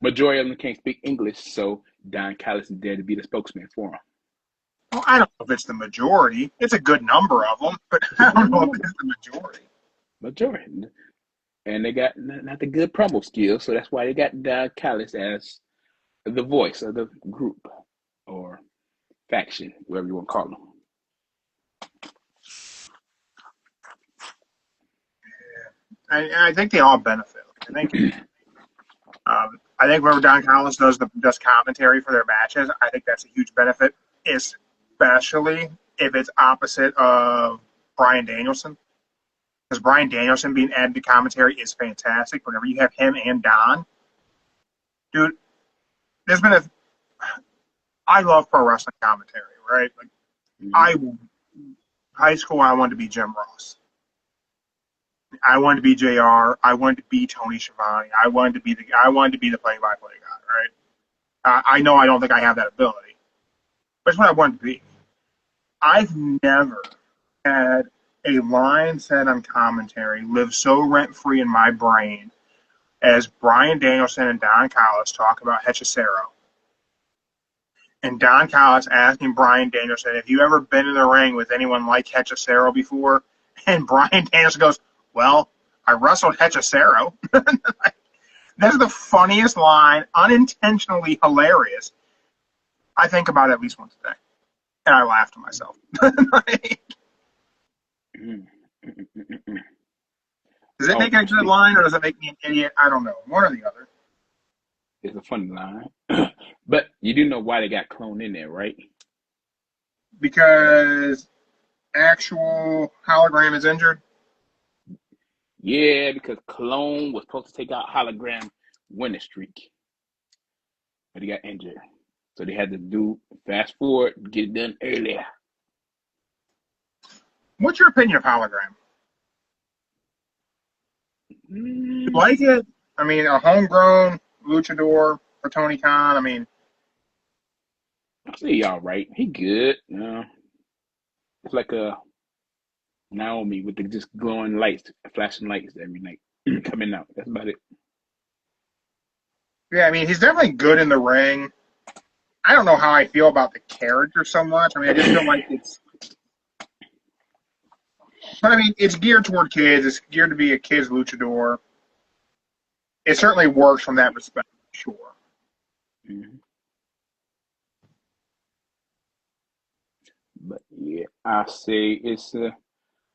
Majority of them can't speak English, so Don Callis is there to be the spokesman for them. Well, I don't know if it's the majority. It's a good number of them, but I don't know if it's the majority. Majority. And they got not the good promo skills, so that's why they got Don Callis as the voice of the group or faction, whatever you want to call them. I think they all benefit. I think whenever Don Callis does commentary for their matches, I think that's a huge benefit, especially if it's opposite of Bryan Danielson. Because Bryan Danielson being added to commentary is fantastic. Whenever you have him and Don, dude, I love pro wrestling commentary, right? High school, I wanted to be Jim Ross. I wanted to be JR. I wanted to be Tony Schiavone. I wanted to be the play-by-play guy, right? I know I don't think I have that ability, but it's what I wanted to be. I've never had a line said on commentary live so rent-free in my brain as Bryan Danielson and Don Callis talk about Hechicero. And Don Callis asking Bryan Danielson, have you ever been in the ring with anyone like Hechicero before? And Bryan Danielson goes, well, I wrestled Hechicero. That's the funniest line, unintentionally hilarious. I think about it at least once a day. And I laugh to myself. Does it make it a good line, or does it make me an idiot? I don't know. One or the other. It's a funny line. But you do know why they got Clone in there, right? Because actual hologram is injured? Yeah, because Clone was supposed to take out Hologram winning streak. But he got injured. So they had to do fast forward, get it done earlier. What's your opinion of hologram? You like it? I mean, a homegrown luchador for Tony Khan. I mean, I say he all right. He good. It's like a Naomi with the just glowing lights, flashing lights every night coming out. That's about it. yeah, I mean, he's definitely good in the ring. I don't know how I feel about the character so much. I mean, I just feel like but I mean, it's geared toward kids. It's geared to be a kid's luchador. It certainly works from that respect, sure. Mm-hmm. But yeah, I say it's a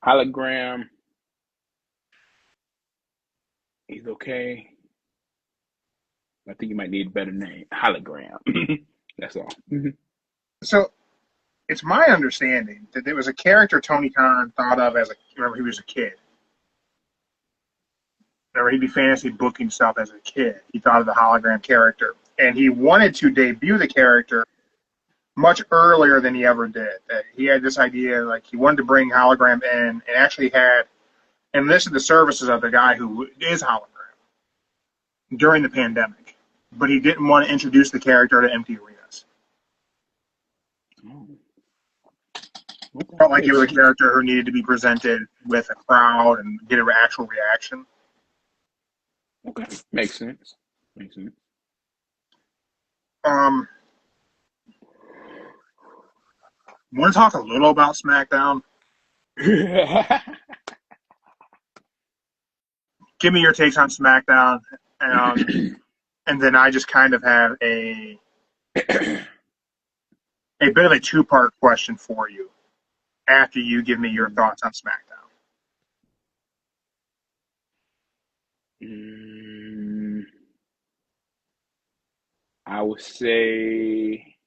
hologram. He's okay. I think you might need a better name. Hologram. That's all. So it's my understanding that there was a character Tony Khan thought of whenever he was a kid. Whenever he'd be fantasy booking stuff as a kid, he thought of the hologram character. And he wanted to debut the character much earlier than he ever did. He had this idea, like he wanted to bring hologram in and actually had enlisted the services of the guy who is hologram during the pandemic. But he didn't want to introduce the character to empty arenas. Felt like he was a character who needed to be presented with a crowd and get an actual reaction. Okay, makes sense. Makes sense. Want to talk a little about SmackDown? Give me your takes on SmackDown, and then I just kind of have a bit of a two-part question for you after you give me your thoughts on SmackDown. I would say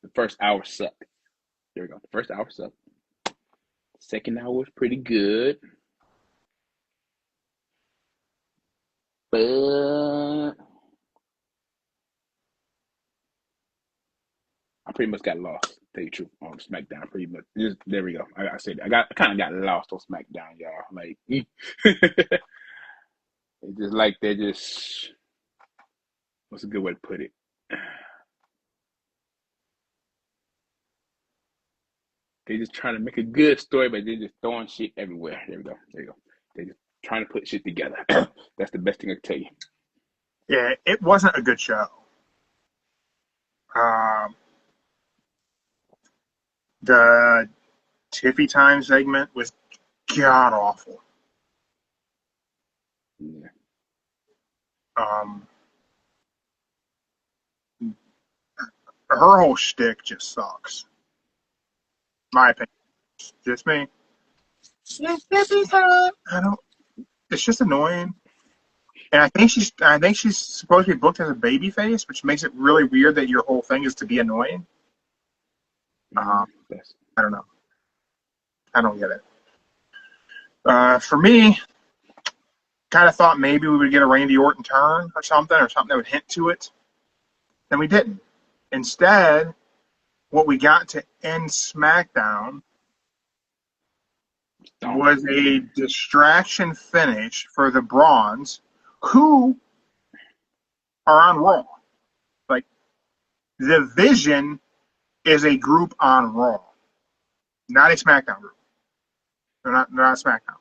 the first hour sucked. There we go. The first hour sucked. Second hour was pretty good. But I pretty much got lost, to tell you the truth, on SmackDown. Pretty much. There we go. I said I kind of got lost on SmackDown, y'all. Like, it's just like they're just. What's a good way to put it? They're just trying to make a good story, but they're just throwing shit everywhere. There we go. There you go. They're just trying to put shit together. That's the best thing I can tell you. Yeah, it wasn't a good show. The Tiffy Time segment was god awful. Yeah. Her whole shtick just sucks. My opinion. Just me. I don't. It's just annoying. And I think she's supposed to be booked as a babyface, which makes it really weird that your whole thing is to be annoying. I don't know. I don't get it. For me, kind of thought maybe we would get a Randy Orton turn or something that would hint to it. Then we didn't. Instead, what we got to end SmackDown was a distraction finish for the Brons, who are on Raw. Like, the Vision is a group on Raw, not a SmackDown group. They're not SmackDown.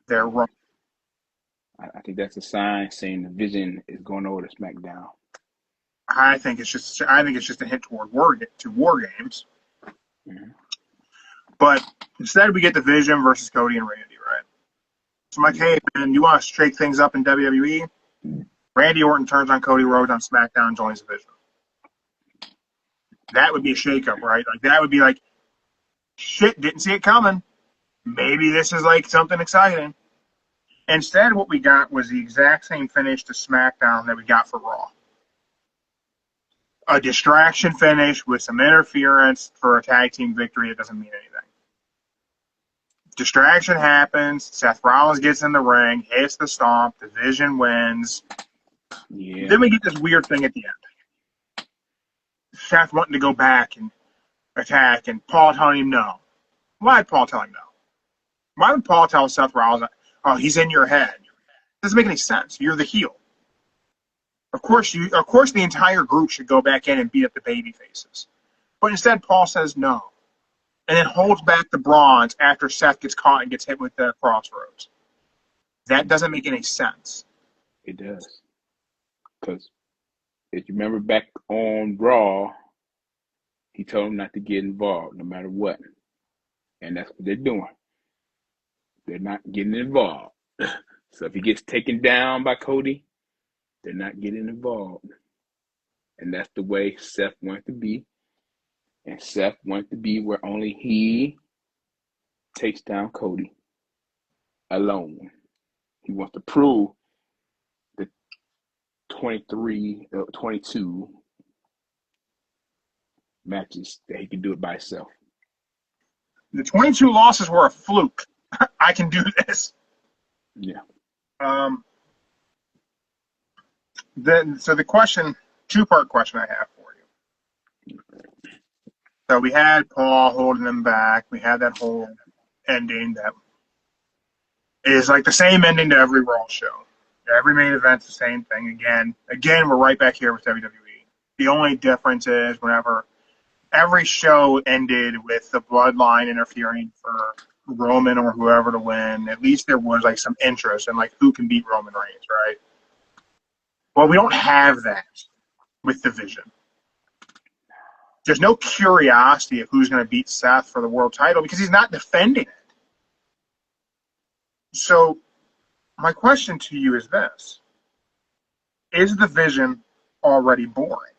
They're Raw. I think that's a sign saying the Vision is going over to SmackDown. I think it's just a hint toward War Games. Mm-hmm. But instead, we get the Vision versus Cody and Randy, right? So I'm like, hey, man, you want to shake things up in WWE? Randy Orton turns on Cody Rhodes on SmackDown, joins the Vision. That would be a shakeup, right? Like, that would be like, shit, didn't see it coming. Maybe this is like something exciting. Instead, what we got was the exact same finish to SmackDown that we got for Raw. A distraction finish with some interference for a tag team victory. It doesn't mean anything. Distraction happens. Seth Rollins gets in the ring, hits the stomp. The Vision wins. Yeah. Then we get this weird thing at the end. Seth wanting to go back and attack, and Paul telling him no. Why did Paul tell him no? Why would Paul tell Seth Rollins, oh, he's in your head? It doesn't make any sense. You're the heel. Of course, the entire group should go back in and beat up the baby faces. But instead, Paul says no. And then holds back the Brons after Seth gets caught and gets hit with the crossroads. That doesn't make any sense. It does. Because if you remember back on Raw, he told him not to get involved no matter what. And that's what they're doing. They're not getting involved. So if he gets taken down by Cody, they're not getting involved. And that's the way Seth wanted to be. And Seth wanted to be where only he takes down Cody alone. He wants to prove the 22 matches that he can do it by himself. The 22 losses were a fluke. I can do this. Yeah. So the question, two-part question I have for you. So we had Paul holding them back. We had that whole ending that is like the same ending to every Raw show. Every main event's the same thing again. Again, we're right back here with WWE. The only difference is whenever every show ended with the Bloodline interfering for Roman or whoever to win. At least there was like some interest in like who can beat Roman Reigns, right? Well, we don't have that with the Vision. There's no curiosity of who's going to beat Seth for the world title because he's not defending it. So my question to you is this. Is the Vision already boring?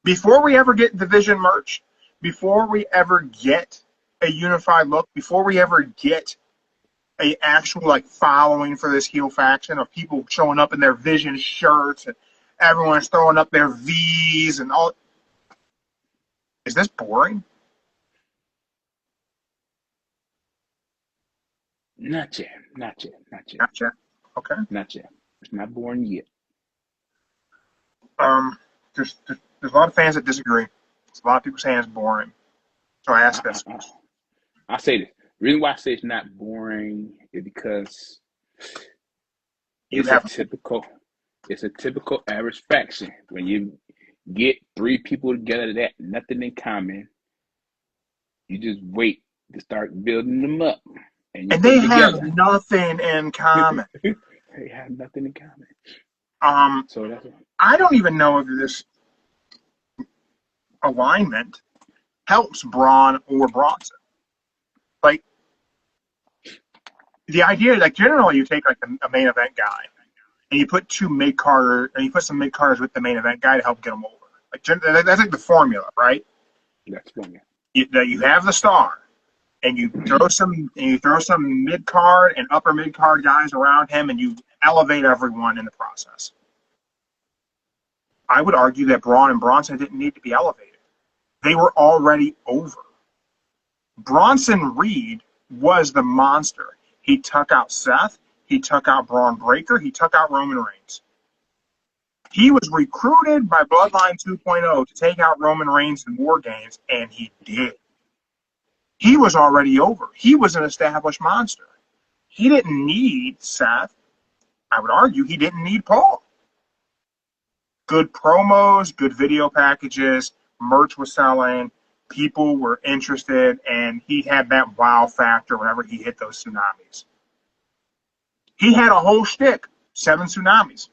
Before we ever get the Vision merch, before we ever get a unified look, before we ever get a actual like following for this heel faction of people showing up in their Vision shirts and everyone's throwing up their V's and all, is this boring? Not yet. Not yet. Okay. Not yet. It's not boring yet. There's a lot of fans that disagree. There's a lot of people saying it's boring. So I ask this. I say this. The reason why I say it's not boring is because it's a typical average faction. When you get three people together that nothing in common, you just wait to start building them up. And they have nothing in common. They have nothing in common. So that's I don't even know if this alignment helps Braun or Bronson. Like, the idea, like, generally you take, like, a main event guy, and you put some mid-carders with the main event guy to help get them over. Like, that's, like, the formula, right? That's formula. You have the star, and you throw some mid-card and upper mid-card guys around him, and you elevate everyone in the process. I would argue that Braun and Bronson didn't need to be elevated. They were already over. Bronson Reed was the monster. He took out Seth. He took out Bron Breakker. He took out Roman Reigns. He was recruited by Bloodline 2.0 to take out Roman Reigns in War Games, and he did. He was already over. He was an established monster. He didn't need Seth. I would argue he didn't need Paul. Good promos, good video packages, merch was selling, people were interested, and he had that wow factor whenever he hit those tsunamis. He had a whole shtick, 7 tsunamis.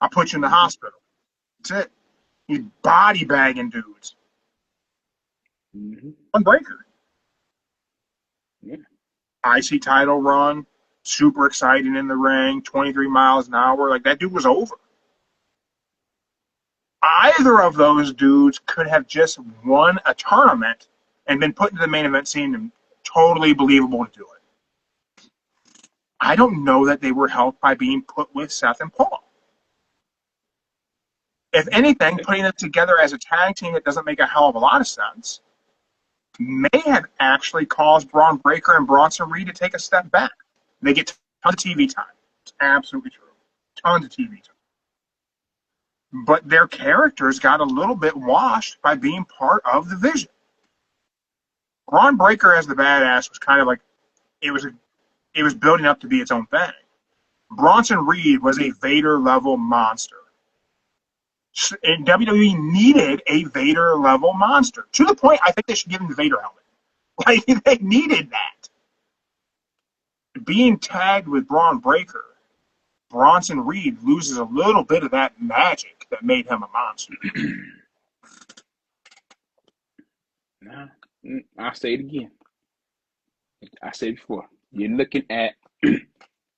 I'll put you in the hospital. That's it. He's body bagging dudes. Bron Breakker. Yeah. IC title run, super exciting in the ring, 23 miles an hour. Like, that dude was over. Either of those dudes could have just won a tournament and been put into the main event scene and totally believable to do it. I don't know that they were helped by being put with Seth and Paul. If anything, putting them together as a tag team that doesn't make a hell of a lot of sense may have actually caused Bron Breakker and Bronson Reed to take a step back. They get tons of TV time. It's absolutely true. Tons of TV time. But their characters got a little bit washed by being part of the Vision. Bron Breakker as the badass was kind of like, it was building up to be its own thing. Bronson Reed was a Vader-level monster. And WWE needed a Vader-level monster. To the point, I think they should give him the Vader helmet. Like, they needed that. Being tagged with Bron Breakker, Bronson Reed loses a little bit of that magic that made him a monster. Nah, I'll say it again. I said it before. You're looking at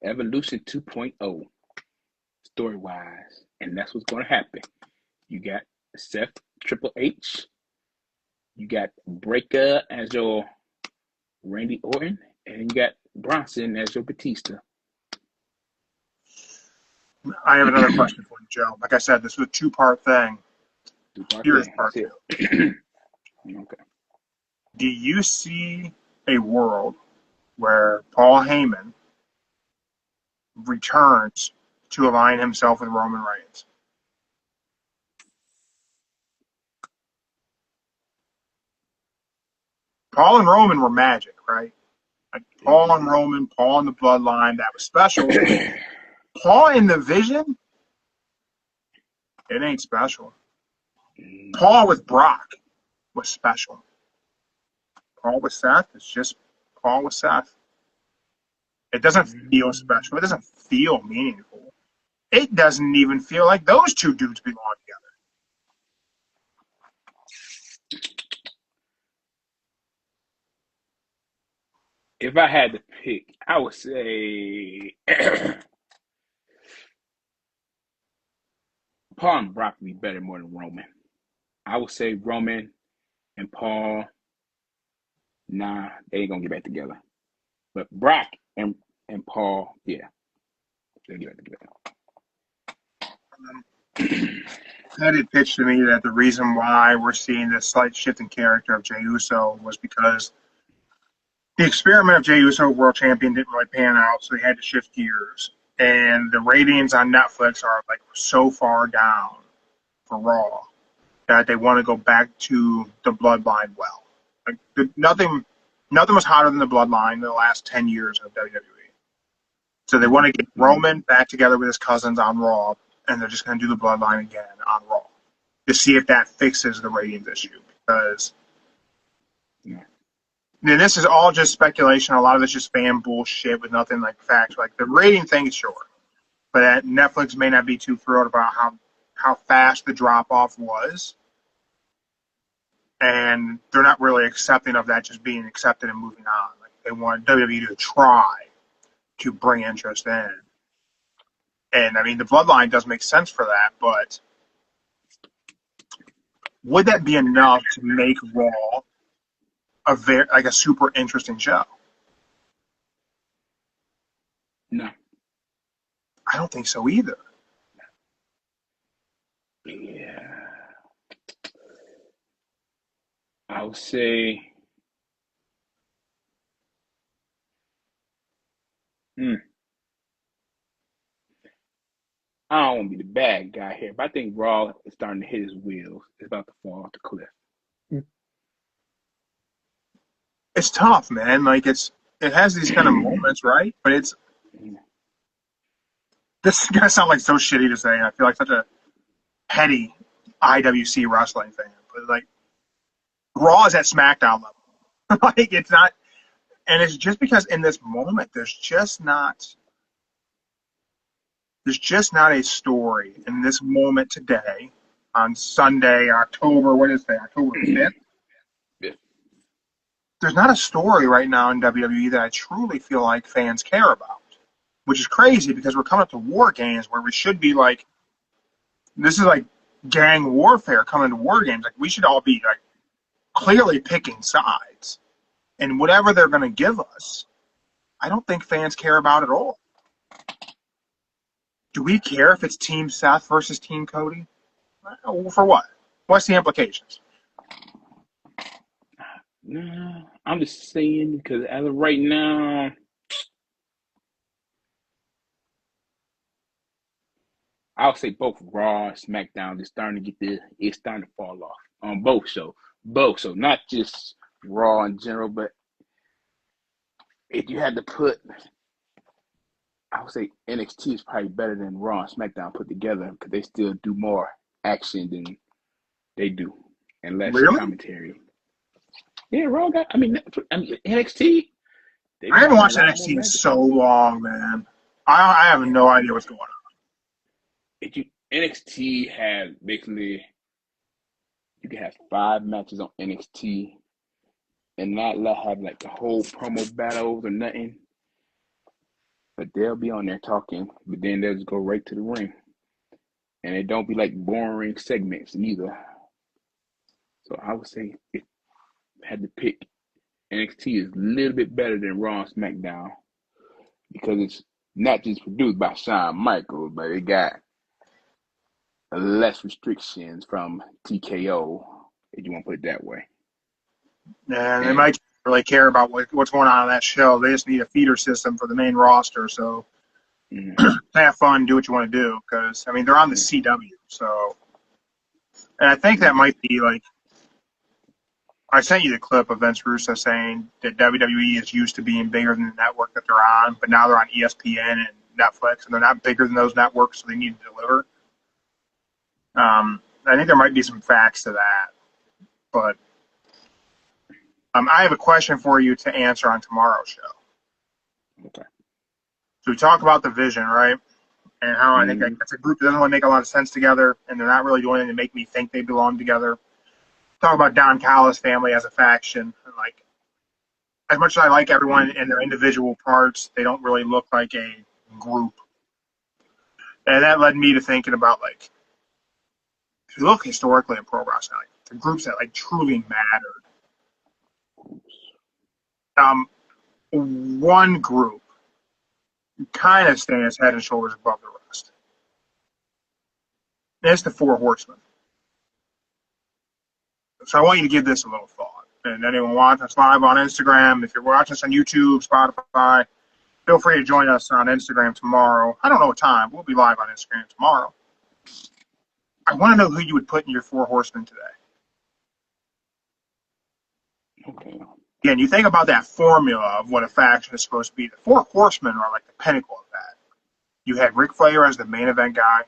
Evolution 2.0 story-wise, and that's what's going to happen. You got Seth Triple H. You got Breakker as your Randy Orton, and you got Bronson as your Batista. I have another question for you, Joe. Like I said, this was a two-part thing. Here's part 2. Okay. Do you see a world where Paul Heyman returns to align himself with Roman Reigns? Paul and Roman were magic, right? Like Paul and Roman, Paul in the Bloodline, that was special. Paul in the Vision, it ain't special. Paul with Brock was special. Paul with Seth is just Paul with Seth. It doesn't feel special. It doesn't feel meaningful. It doesn't even feel like those two dudes belong together. If I had to pick, I would say Paul and Brock would be better more than Roman. I would say Roman and Paul, nah, they ain't gonna get back together. But Brock and Paul, yeah, they'll get back together. Had it pitched to me that the reason why we're seeing this slight shift in character of Jey Uso was because the experiment of Jey Uso world champion didn't really pan out, so they had to shift gears. And the ratings on Netflix are like so far down for Raw that they want to go back to the Bloodline well. Like nothing was hotter than the Bloodline in the last 10 years of WWE. So they want to get Roman back together with his cousins on Raw, and they're just going to do the Bloodline again on Raw to see if that fixes the ratings issue. Because this is all just speculation. A lot of it's just fan bullshit with nothing like facts. Like the rating thing is sure, but Netflix may not be too thrilled about how fast the drop-off was. And they're not really accepting of that just being accepted and moving on. Like they want WWE to try to bring interest in. And, I mean, the Bloodline does make sense for that, but would that be enough to make Raw a super interesting show? No. I don't think so either. Yeah. I would say I don't want to be the bad guy here, but I think Raw is starting to hit his wheels. It's about to fall off the cliff. It's tough, man. Like it has these kind of moments, right? But this is gonna sound like so shitty to say. I feel like such a petty IWC wrestling fan, but like Raw is at SmackDown level. Like it's not, and it's just because in this moment there's just not a story in this moment today on Sunday, October 5th. Yeah. There's not a story right now in WWE that I truly feel like fans care about, which is crazy because we're coming up to War Games where we should be like, this is like gang warfare coming to War Games. Like we should all be like clearly picking sides, and whatever they're going to give us, I don't think fans care about at all. Do we care if it's Team Seth versus Team Cody? For what? What's the implications? No, I'm just saying because as of right now, I'll say both Raw and SmackDown is starting to it's starting to fall off on both shows. Both, so not just Raw in general, but if you had to put, I would say NXT is probably better than Raw and SmackDown put together because they still do more action than they do and less commentary. Yeah, Raw got. I mean NXT. I haven't watched NXT in so long, man. I have no idea what's going on. NXT has basically, you can have 5 matches on NXT and not have like the whole promo battles or nothing. But they'll be on there talking, but then they'll just go right to the ring. And it don't be like boring segments neither. So I would say if I had to pick, NXT is a little bit better than Raw and SmackDown because it's not just produced by Shawn Michaels, but it got less restrictions from TKO, if you want to put it that way. And they might really care about what's going on that show. They just need a feeder system for the main roster. So have fun, do what you want to do. Because, I mean, they're on the CW. So, and I think that might be like, I sent you the clip of Vince Russo saying that WWE is used to being bigger than the network that they're on, but now they're on ESPN and Netflix, and they're not bigger than those networks, so they need to deliver. I think there might be some facts to that, but I have a question for you to answer on tomorrow's show. Okay. So we talk about the vision, right? And how I think that's a group that doesn't really make a lot of sense together, and they're not really doing anything to make me think they belong together. Talk about Don Callis family as a faction, and like as much as I like everyone in their individual parts, they don't really look like a group. And that led me to thinking about like, if you look historically in pro wrestling, like, the groups that like truly mattered. One group kind of stands head and shoulders above the rest. And it's the Four Horsemen. So I want you to give this a little thought. And anyone watching us live on Instagram, if you're watching us on YouTube, Spotify, feel free to join us on Instagram tomorrow. I don't know what time. We'll be live on Instagram tomorrow. I want to know who you would put in your Four Horsemen today. Okay. Again, you think about that formula of what a faction is supposed to be. The Four Horsemen are like the pinnacle of that. You had Ric Flair as the main event guy,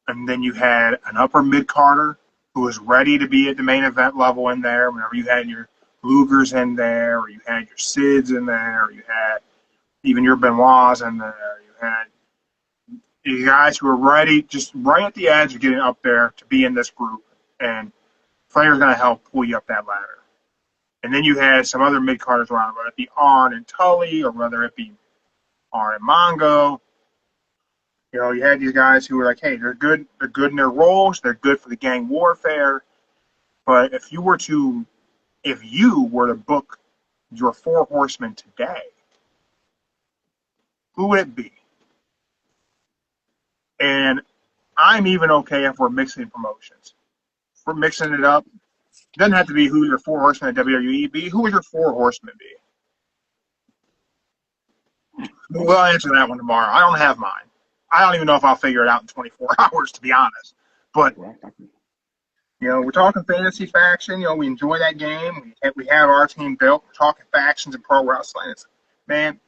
and then you had an upper mid-carder who was ready to be at the main event level in there. Whenever you had your Lugers in there, or you had your Sids in there, or you had even your Benoits in there. You had you guys who were ready, just right at the edge of getting up there to be in this group, and Flair's going to help pull you up that ladder. And then you had some other mid-carders around, whether it be Arn and Tully, or whether it be Arn and Mongo. You know, you had these guys who were like, hey, they're good in their roles, they're good for the gang warfare. But if you were to book your Four Horsemen today, who would it be? And I'm even okay if we're mixing promotions. If we're mixing it up, it doesn't have to be who your Four Horsemen at WWE be. Who would your Four Horsemen be? We'll answer that one tomorrow. I don't have mine. I don't even know if I'll figure it out in 24 hours, to be honest. But, you know, we're talking fantasy faction. You know, we enjoy that game. We have our team built. We're talking factions in pro wrestling. Man,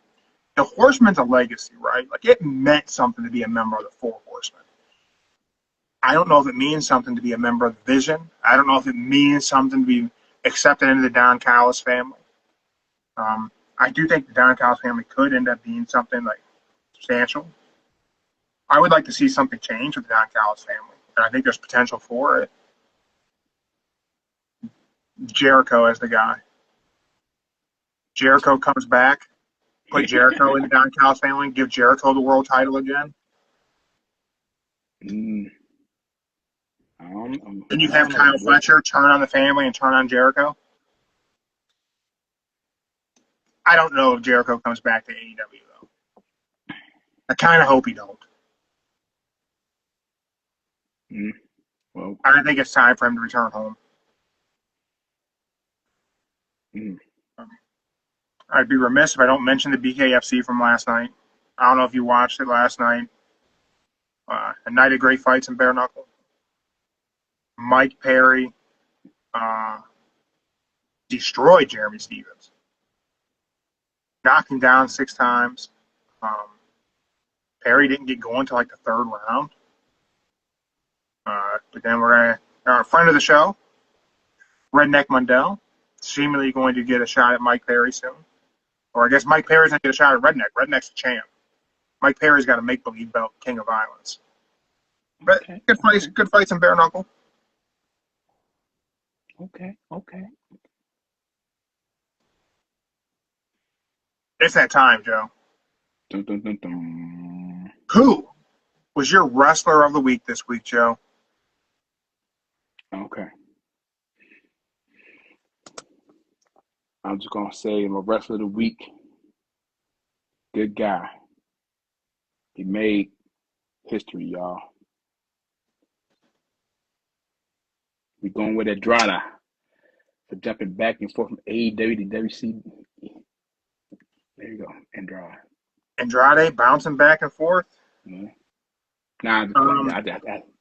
the Horsemen's a legacy, right? Like, it meant something to be a member of the Four Horsemen. I don't know if it means something to be a member of the Vision. I don't know if it means something to be accepted into the Don Callis family. I do think the Don Callis family could end up being something like substantial. I would like to see something change with the Don Callis family, and I think there's potential for it. Jericho as the guy. Jericho comes back, put Jericho in the Don Callis family, and give Jericho the world title again. Then you have Kyle Fletcher turn on the family and turn on Jericho. I don't know if Jericho comes back to AEW, though. I kind of hope he don't. Well, I think it's time for him to return home. I'd be remiss if I don't mention the BKFC from last night. I don't know if you watched it last night. A night of great fights in bare knuckle. Mike Perry destroyed Jeremy Stevens. Knocked him down 6 times. Perry didn't get going until like the 3rd round. But then our friend of the show, Redneck Mundell, seemingly going to get a shot at Mike Perry soon. Or I guess Mike Perry's going to get a shot at Redneck. Redneck's the champ. Mike Perry's got a make-believe belt, King of Violence. But okay. Good fights in bare knuckle. Okay. It's that time, Joe. Dun, dun, dun, dun. Who was your wrestler of the week this week, Joe? Okay. I'm just going to say my wrestler of the week, good guy. He made history, y'all. We're going with Andrade for jumping back and forth from AEW to WC. There you go, Andrade. Andrade bouncing back and forth? Yeah. Nah, I'm just playing.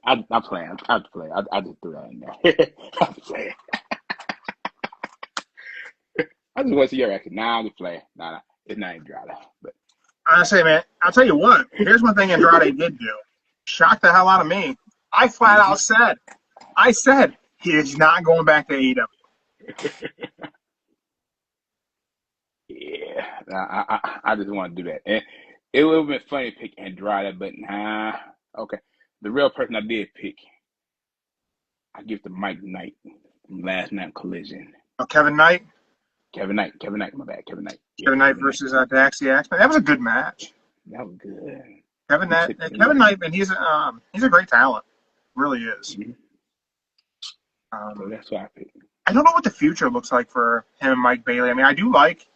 I'm playing. I'm playing. I just threw that in there. I'm playing. I just want to see your reaction. Nah, I'm just playing. Nah, it's not Andrade. But I say, man, I'll tell you what. Here's one thing Andrade did do. Shocked the hell out of me. I flat out said, he's not going back to AEW. I just want to do that. And it would have been funny to pick Andrade, but nah. Okay. The real person I did pick, I give to Mike Knight from last night Collision. Oh, Kevin Knight? Kevin Knight, my bad. Kevin Knight. Yeah, Kevin Knight versus Daxie Axman. That was a good match. That was good. Kevin Knight, man, he's a great talent. Really is. Mm-hmm. So that's what I picked. I don't know what the future looks like for him and Mike Bailey. I mean, I do like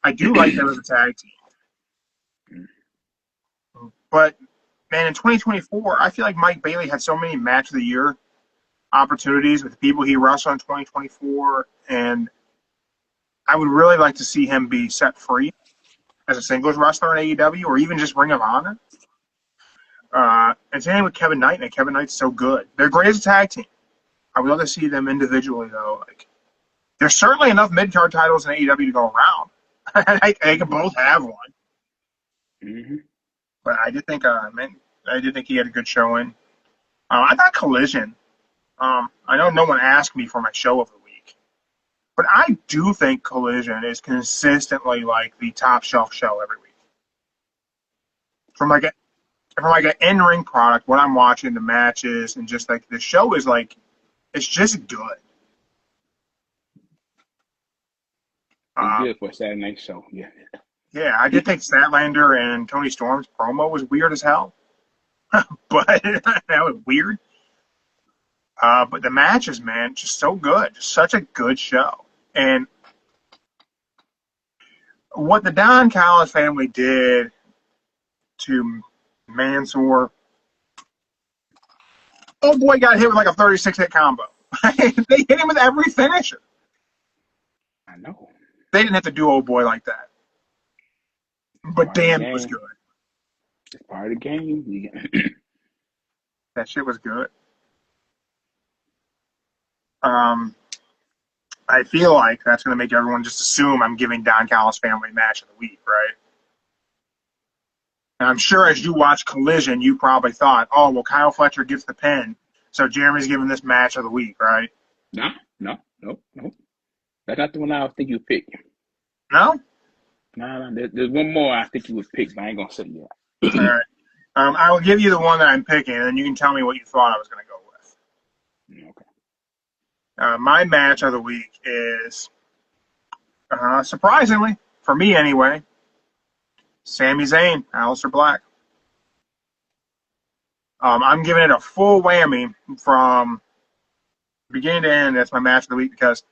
them as a tag team. But man, in 2024, I feel like Mike Bailey had so many match of the year opportunities with the people he wrestled in 2024, and I would really like to see him be set free as a singles wrestler in AEW or even just Ring of Honor. And same with Kevin Knight, and Kevin Knight's so good. They're great as a tag team. I would love to see them individually, though. Like, there's certainly enough mid-card titles in AEW to go around. They can both have one. Mm-hmm. But I did think he had a good showing. I thought Collision. I know no one asked me for my show of the week, but I do think Collision is consistently like the top shelf show every week. From like an in-ring product, what I'm watching, the matches, and just like the show is like, it's just good. It's good for a Saturday night show. Yeah. Yeah, I did think Statlander and Tony Storm's promo was weird as hell, but that was weird. But the matches, man, just so good. Just such a good show. And what the Don Callis family did to Mansoor, oh boy, got hit with like a 36-hit combo. They hit him with every finisher. I know. They didn't have to do oh boy like that. But damn, it was good. It's part of the game. That shit was good. I feel like that's going to make everyone just assume I'm giving Don Callis family match of the week, right? And I'm sure as you watch Collision, you probably thought, oh, well, Kyle Fletcher gets the pin, so Jeremy's giving this match of the week, right? No. That's not the one I think you pick. No? No. There's one more I think you would pick, but I ain't going to say it yet. All right. I will give you the one that I'm picking, and then you can tell me what you thought I was going to go with. Okay. My match of the week is, surprisingly, for me anyway, Sami Zayn, Aleister Black. I'm giving it a full whammy from beginning to end. That's my match of the week because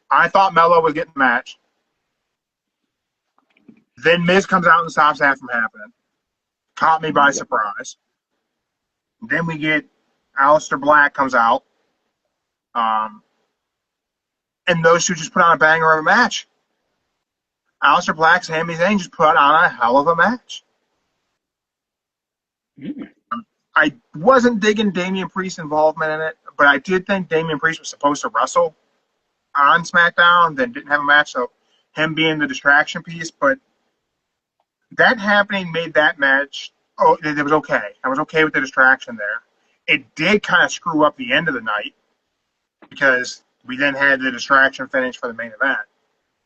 I thought Melo was getting the match. Then Miz comes out and stops that from happening. Caught me by surprise. Then we get Aleister Black comes out. And those two just put on a banger of a match. Aleister Black, Sami Zayn just put on a hell of a match. Mm. I wasn't digging Damian Priest's involvement in it, but I did think Damian Priest was supposed to wrestle on SmackDown, then didn't have a match, so him being the distraction piece. But that happening made that match, it was okay. I was okay with the distraction there. It did kind of screw up the end of the night because we then had the distraction finish for the main event.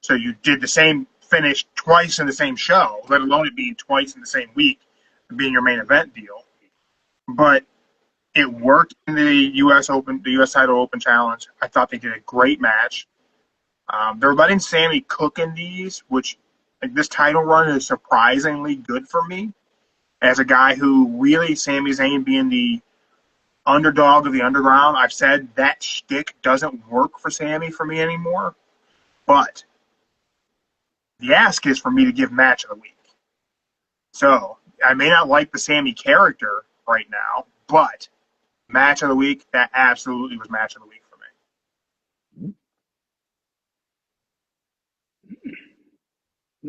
So you did the same finish twice in the same show, let alone it being twice in the same week, being your main event deal. But it worked in the U.S. Open, the U.S. Title Open Challenge. I thought they did a great match. They're letting Sammy cook in these, which like, this title run is surprisingly good for me. As a guy who really, Sami Zayn being the underdog of the underground, I've said that shtick doesn't work for Sammy for me anymore. But the ask is for me to give match of the week. So I may not like the Sammy character right now, but match of the week, that absolutely was match of the week for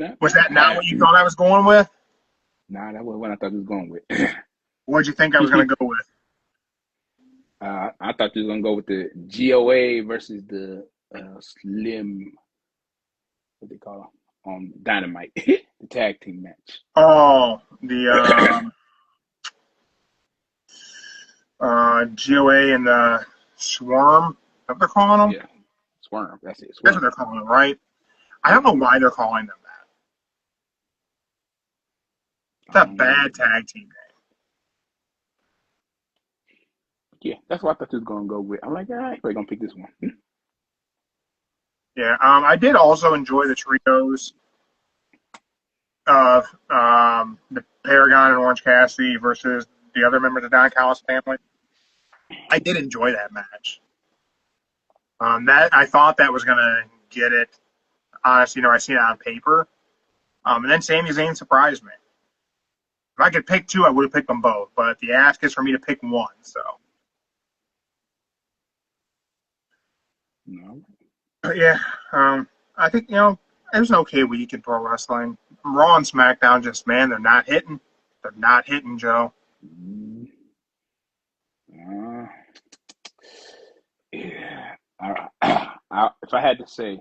me. Was that not what you thought I was going with? Nah, that wasn't what I thought you was going with. What did you think I was going to go with? I thought you was going to go with the GOA versus the Slim, what they call them, on Dynamite, the tag team match. Oh, the GOA and the Swarm, is what they're calling them? Yeah, Swarm, that's it. Swarm. That's what they're calling them, right? I don't know why they're calling them that. It's a bad tag team name. Yeah, that's what I thought you was gonna go with. I'm like, all right, we're gonna pick this one. Yeah, I did also enjoy the trios of the Paragon and Orange Cassidy versus the other members of the Don Callis family. I did enjoy that match. That I thought that was gonna get it. Honestly, I seen it on paper. And then Sami Zayn surprised me. If I could pick two, I would have picked them both. But the ask is for me to pick one. So. No. But yeah, I think it was an okay week in pro wrestling. Raw and SmackDown, just man, they're not hitting. They're not hitting, Joe. Yeah. If I had to say,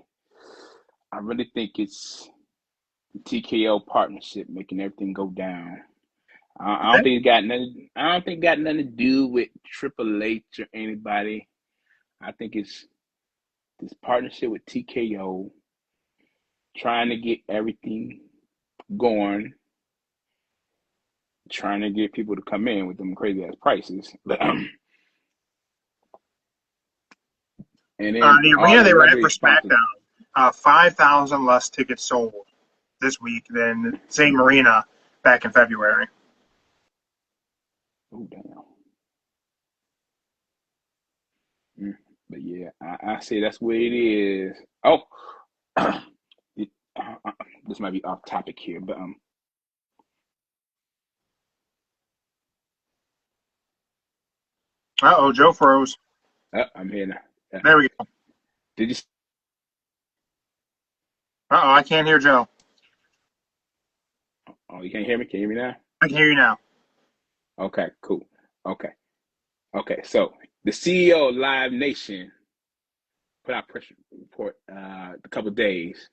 I really think it's the TKO partnership making everything go down. I don't think it got nothing. I don't think it got nothing to do with Triple H or anybody. I think it's this partnership with TKO trying to get everything going, trying to get people to come in with them crazy ass prices. And then the arena they were at for SmackDown, 5,000 less tickets sold this week than the same arena back in February. Oh, damn. But yeah, I say that's what it is. Oh, this might be off topic here, but Joe froze. I'm here now. There we go. Did you? I can't hear Joe. Oh, you can't hear me? Can you hear me now? I can hear you now. Okay, cool. Okay. So the CEO of Live Nation put out a press report a couple of days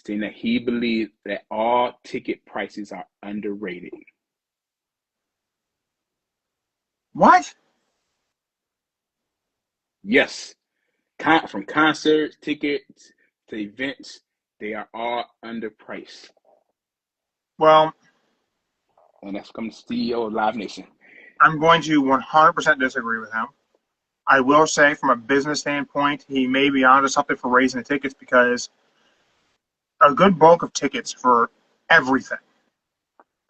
saying that he believes that all ticket prices are underrated. What? Yes. From concerts, tickets to events, they are all underpriced. Well, and that's from the CEO of Live Nation. I'm going to 100% disagree with him. I will say, from a business standpoint, he may be onto something for raising the tickets because a good bulk of tickets for everything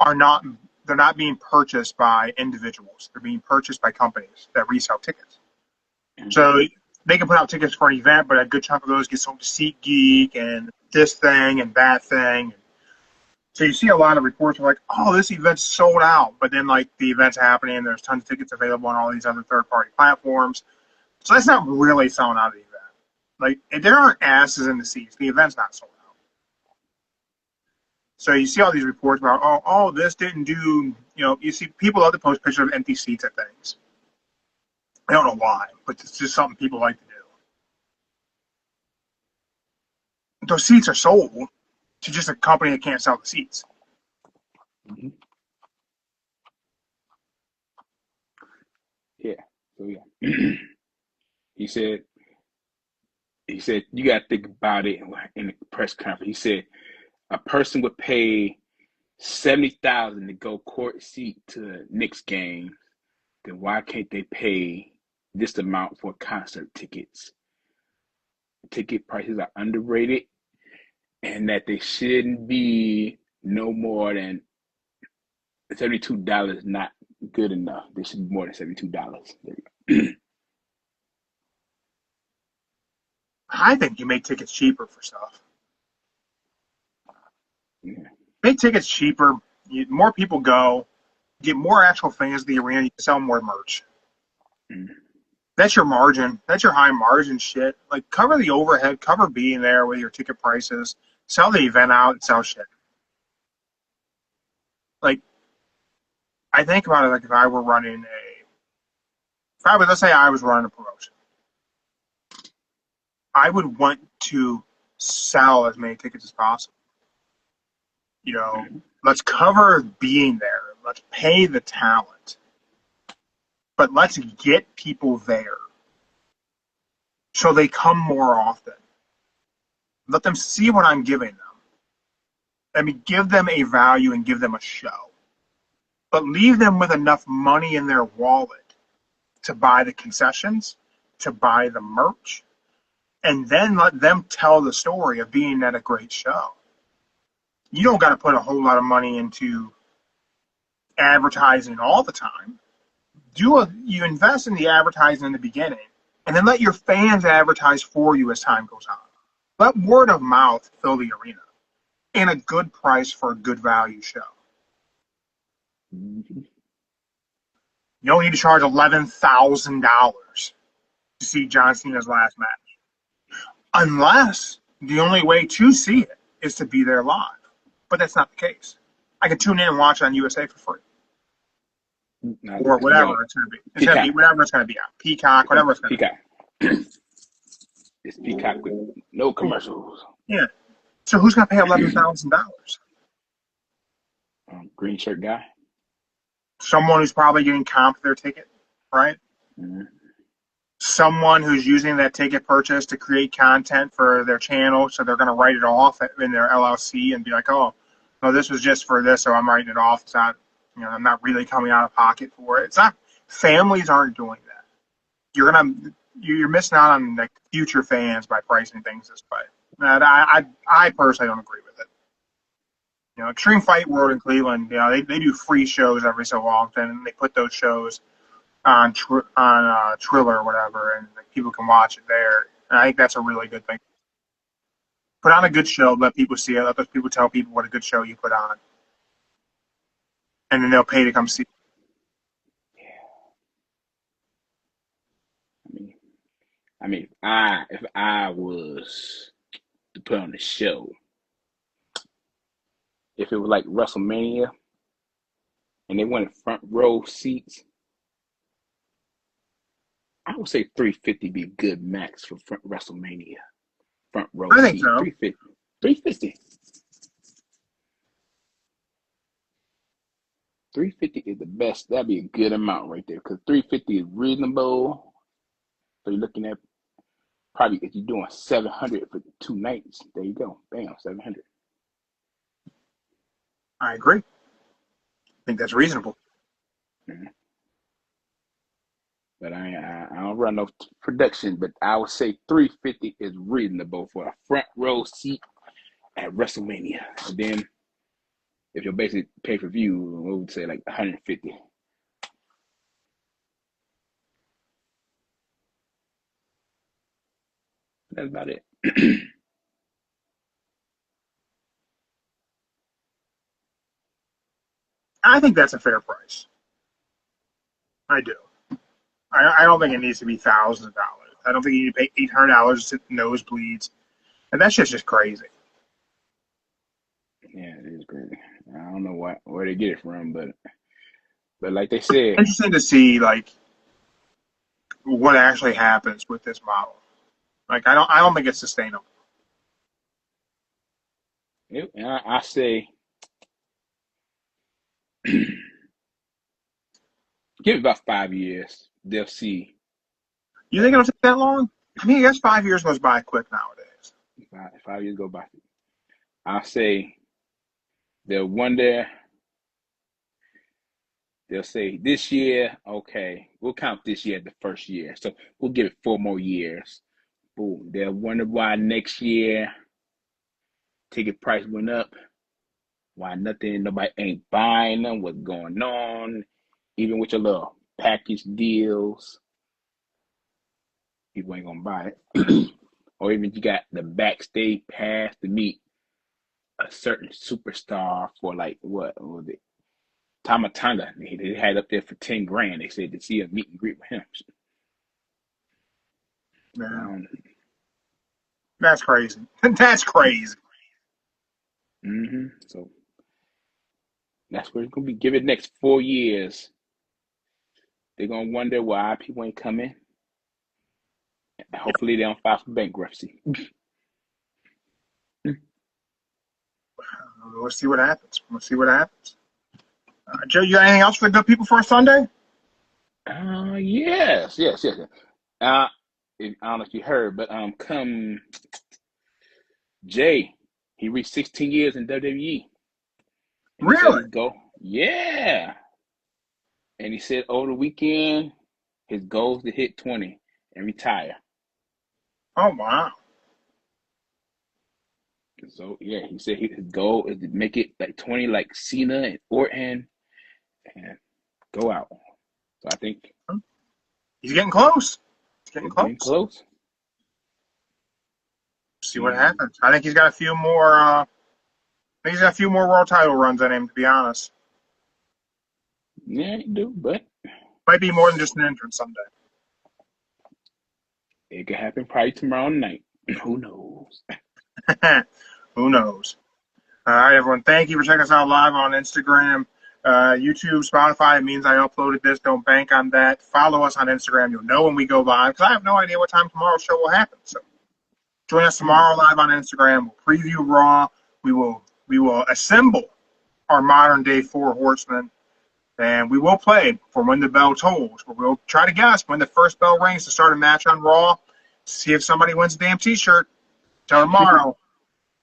they're not being purchased by individuals. They're being purchased by companies that resell tickets. Mm-hmm. So they can put out tickets for an event, but a good chunk of those get sold to SeatGeek and this thing and that thing. So you see a lot of reports like, oh, this event's sold out. But then, the event's happening, and there's tons of tickets available on all these other third-party platforms. So that's not really selling out of the event. If there aren't asses in the seats, the event's not sold out. So you see all these reports about, oh, this didn't do, you see people love to post pictures of empty seats at things. I don't know why, but it's just something people like to do. Those seats are sold to just a company that can't sell the seats. Mm-hmm. Yeah. So yeah. He said you got to think about it in the press conference. He said a person would pay $70,000 to go court seat to a Knicks game. Then why can't they pay this amount for concert tickets? Ticket prices are underrated, and that they shouldn't be no more than $72. Not good enough. They should be more than $72. There you go. I think you make tickets cheaper for stuff. Yeah. Make tickets cheaper. More people go. Get more actual fans in the arena. You can sell more merch. Mm. That's your margin. That's your high margin shit. Cover the overhead. Cover being there with your ticket prices. Sell the event out and sell shit. I think about it if I were running let's say I was running a promotion. I would want to sell as many tickets as possible. Let's cover being there. Let's pay the talent. But let's get people there so they come more often. Let them see what I'm giving them. I mean, give them a value and give them a show. But leave them with enough money in their wallet to buy the concessions, to buy the merch, and then let them tell the story of being at a great show. You don't got to put a whole lot of money into advertising all the time. You invest in the advertising in the beginning, and then let your fans advertise for you as time goes on. Let word of mouth fill the arena, and a good price for a good value show. Mm-hmm. You don't need to charge $11,000 to see John Cena's last match, unless the only way to see it is to be there live. But that's not the case. I can tune in and watch it on USA for free. No, Or whatever it's going to be. It's going to be whatever it's going to be on. Peacock, whatever it's going to be. It's Peacock with no commercials. Yeah. So who's going to pay $11,000? Green shirt guy. Someone who's probably getting comped their ticket, right? Mm-hmm. Someone who's using that ticket purchase to create content for their channel, so they're going to write it off in their LLC and be like, oh, no, this was just for this, so I'm writing it off. It's not, I'm not really coming out of pocket for it. It's not. Families aren't doing that. You're missing out on like future fans by pricing things this way. And I personally don't agree with it. Extreme Fight World in Cleveland, they do free shows every so often, and they put those shows on Triller or whatever, and people can watch it there. And I think that's a really good thing. Put on a good show, let people see it, let those people tell people what a good show you put on, and then they'll pay to come see it. I mean, if I was to put on the show, if it was like WrestleMania and they wanted front row seats, I would say $350 be a good max for WrestleMania. Front row I think seats. so. $350. $350 is the best. That'd be a good amount right there, because $350 is reasonable. So you're looking at probably, if you're doing $700 for 2 nights, there you go. Bam, $700. I agree. I think that's reasonable. Mm-hmm. But I don't run no production, but I would say $350 is reasonable for a front row seat at WrestleMania. And then if your basic pay-per-view, we would say like $150. That's about it. I think that's a fair price. I do. I don't think it needs to be thousands of dollars. I don't think you need to pay $800 to sit nosebleeds. And that's just crazy. Yeah, it is crazy. I don't know where they get it from, but like they said, interesting to see like what actually happens with this model. Like I don't think it's sustainable. I say give it about 5 years. They'll see. You think it'll take that long? I mean, I guess 5 years goes by quick nowadays. 5 years go by. I'll say they'll wonder. They'll say this year, okay, we'll count this year as the first year. So we'll give it 4 more years. Boom. They'll wonder why next year ticket price went up. Why nobody ain't buying them, what's going on. Even with your little package deals, people ain't gonna buy it. Or even you got the backstage pass to meet a certain superstar for like, what was it? Tamatanga. They had up there for $10,000. They said to see a meet and greet with him. Yeah. That's crazy. That's crazy. Mm-hmm. So that's where it's gonna be. Give it next 4 years. They're gonna wonder why people ain't coming. Hopefully they don't file for bankruptcy. We'll see what happens. Joe, you got anything else for the good people for a Sunday? Yes. I don't know if you heard, but come Jay He reached 16 years in WWE. And he said Really? his goal, yeah. And he said over the weekend, his goal is to hit 20 and retire. Oh, wow. So, yeah, he said his goal is to make it like 20 like Cena and Orton and go out. So I think He's getting close. He's getting close. getting close. See what happens. I think he's got a few more. I think he's got a few more world title runs in him. To be honest, Yeah, he do, but might be more than just an entrance someday. it could happen probably tomorrow night. Who knows? Who knows? All right, everyone. Thank you for checking us out live on Instagram, YouTube, Spotify. It means I uploaded this. Don't bank on that. Follow us on Instagram. You'll know when we go live because I have no idea what time tomorrow's show will happen. So join us tomorrow live on Instagram. We'll preview Raw. We will assemble our modern day four horsemen, and we will play for when the bell tolls. We'll try to guess when the first bell rings to start a match on Raw. See if somebody wins a damn T-shirt. Till tomorrow.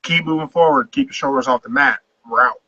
Keep moving forward. Keep your shoulders off the mat. We're out.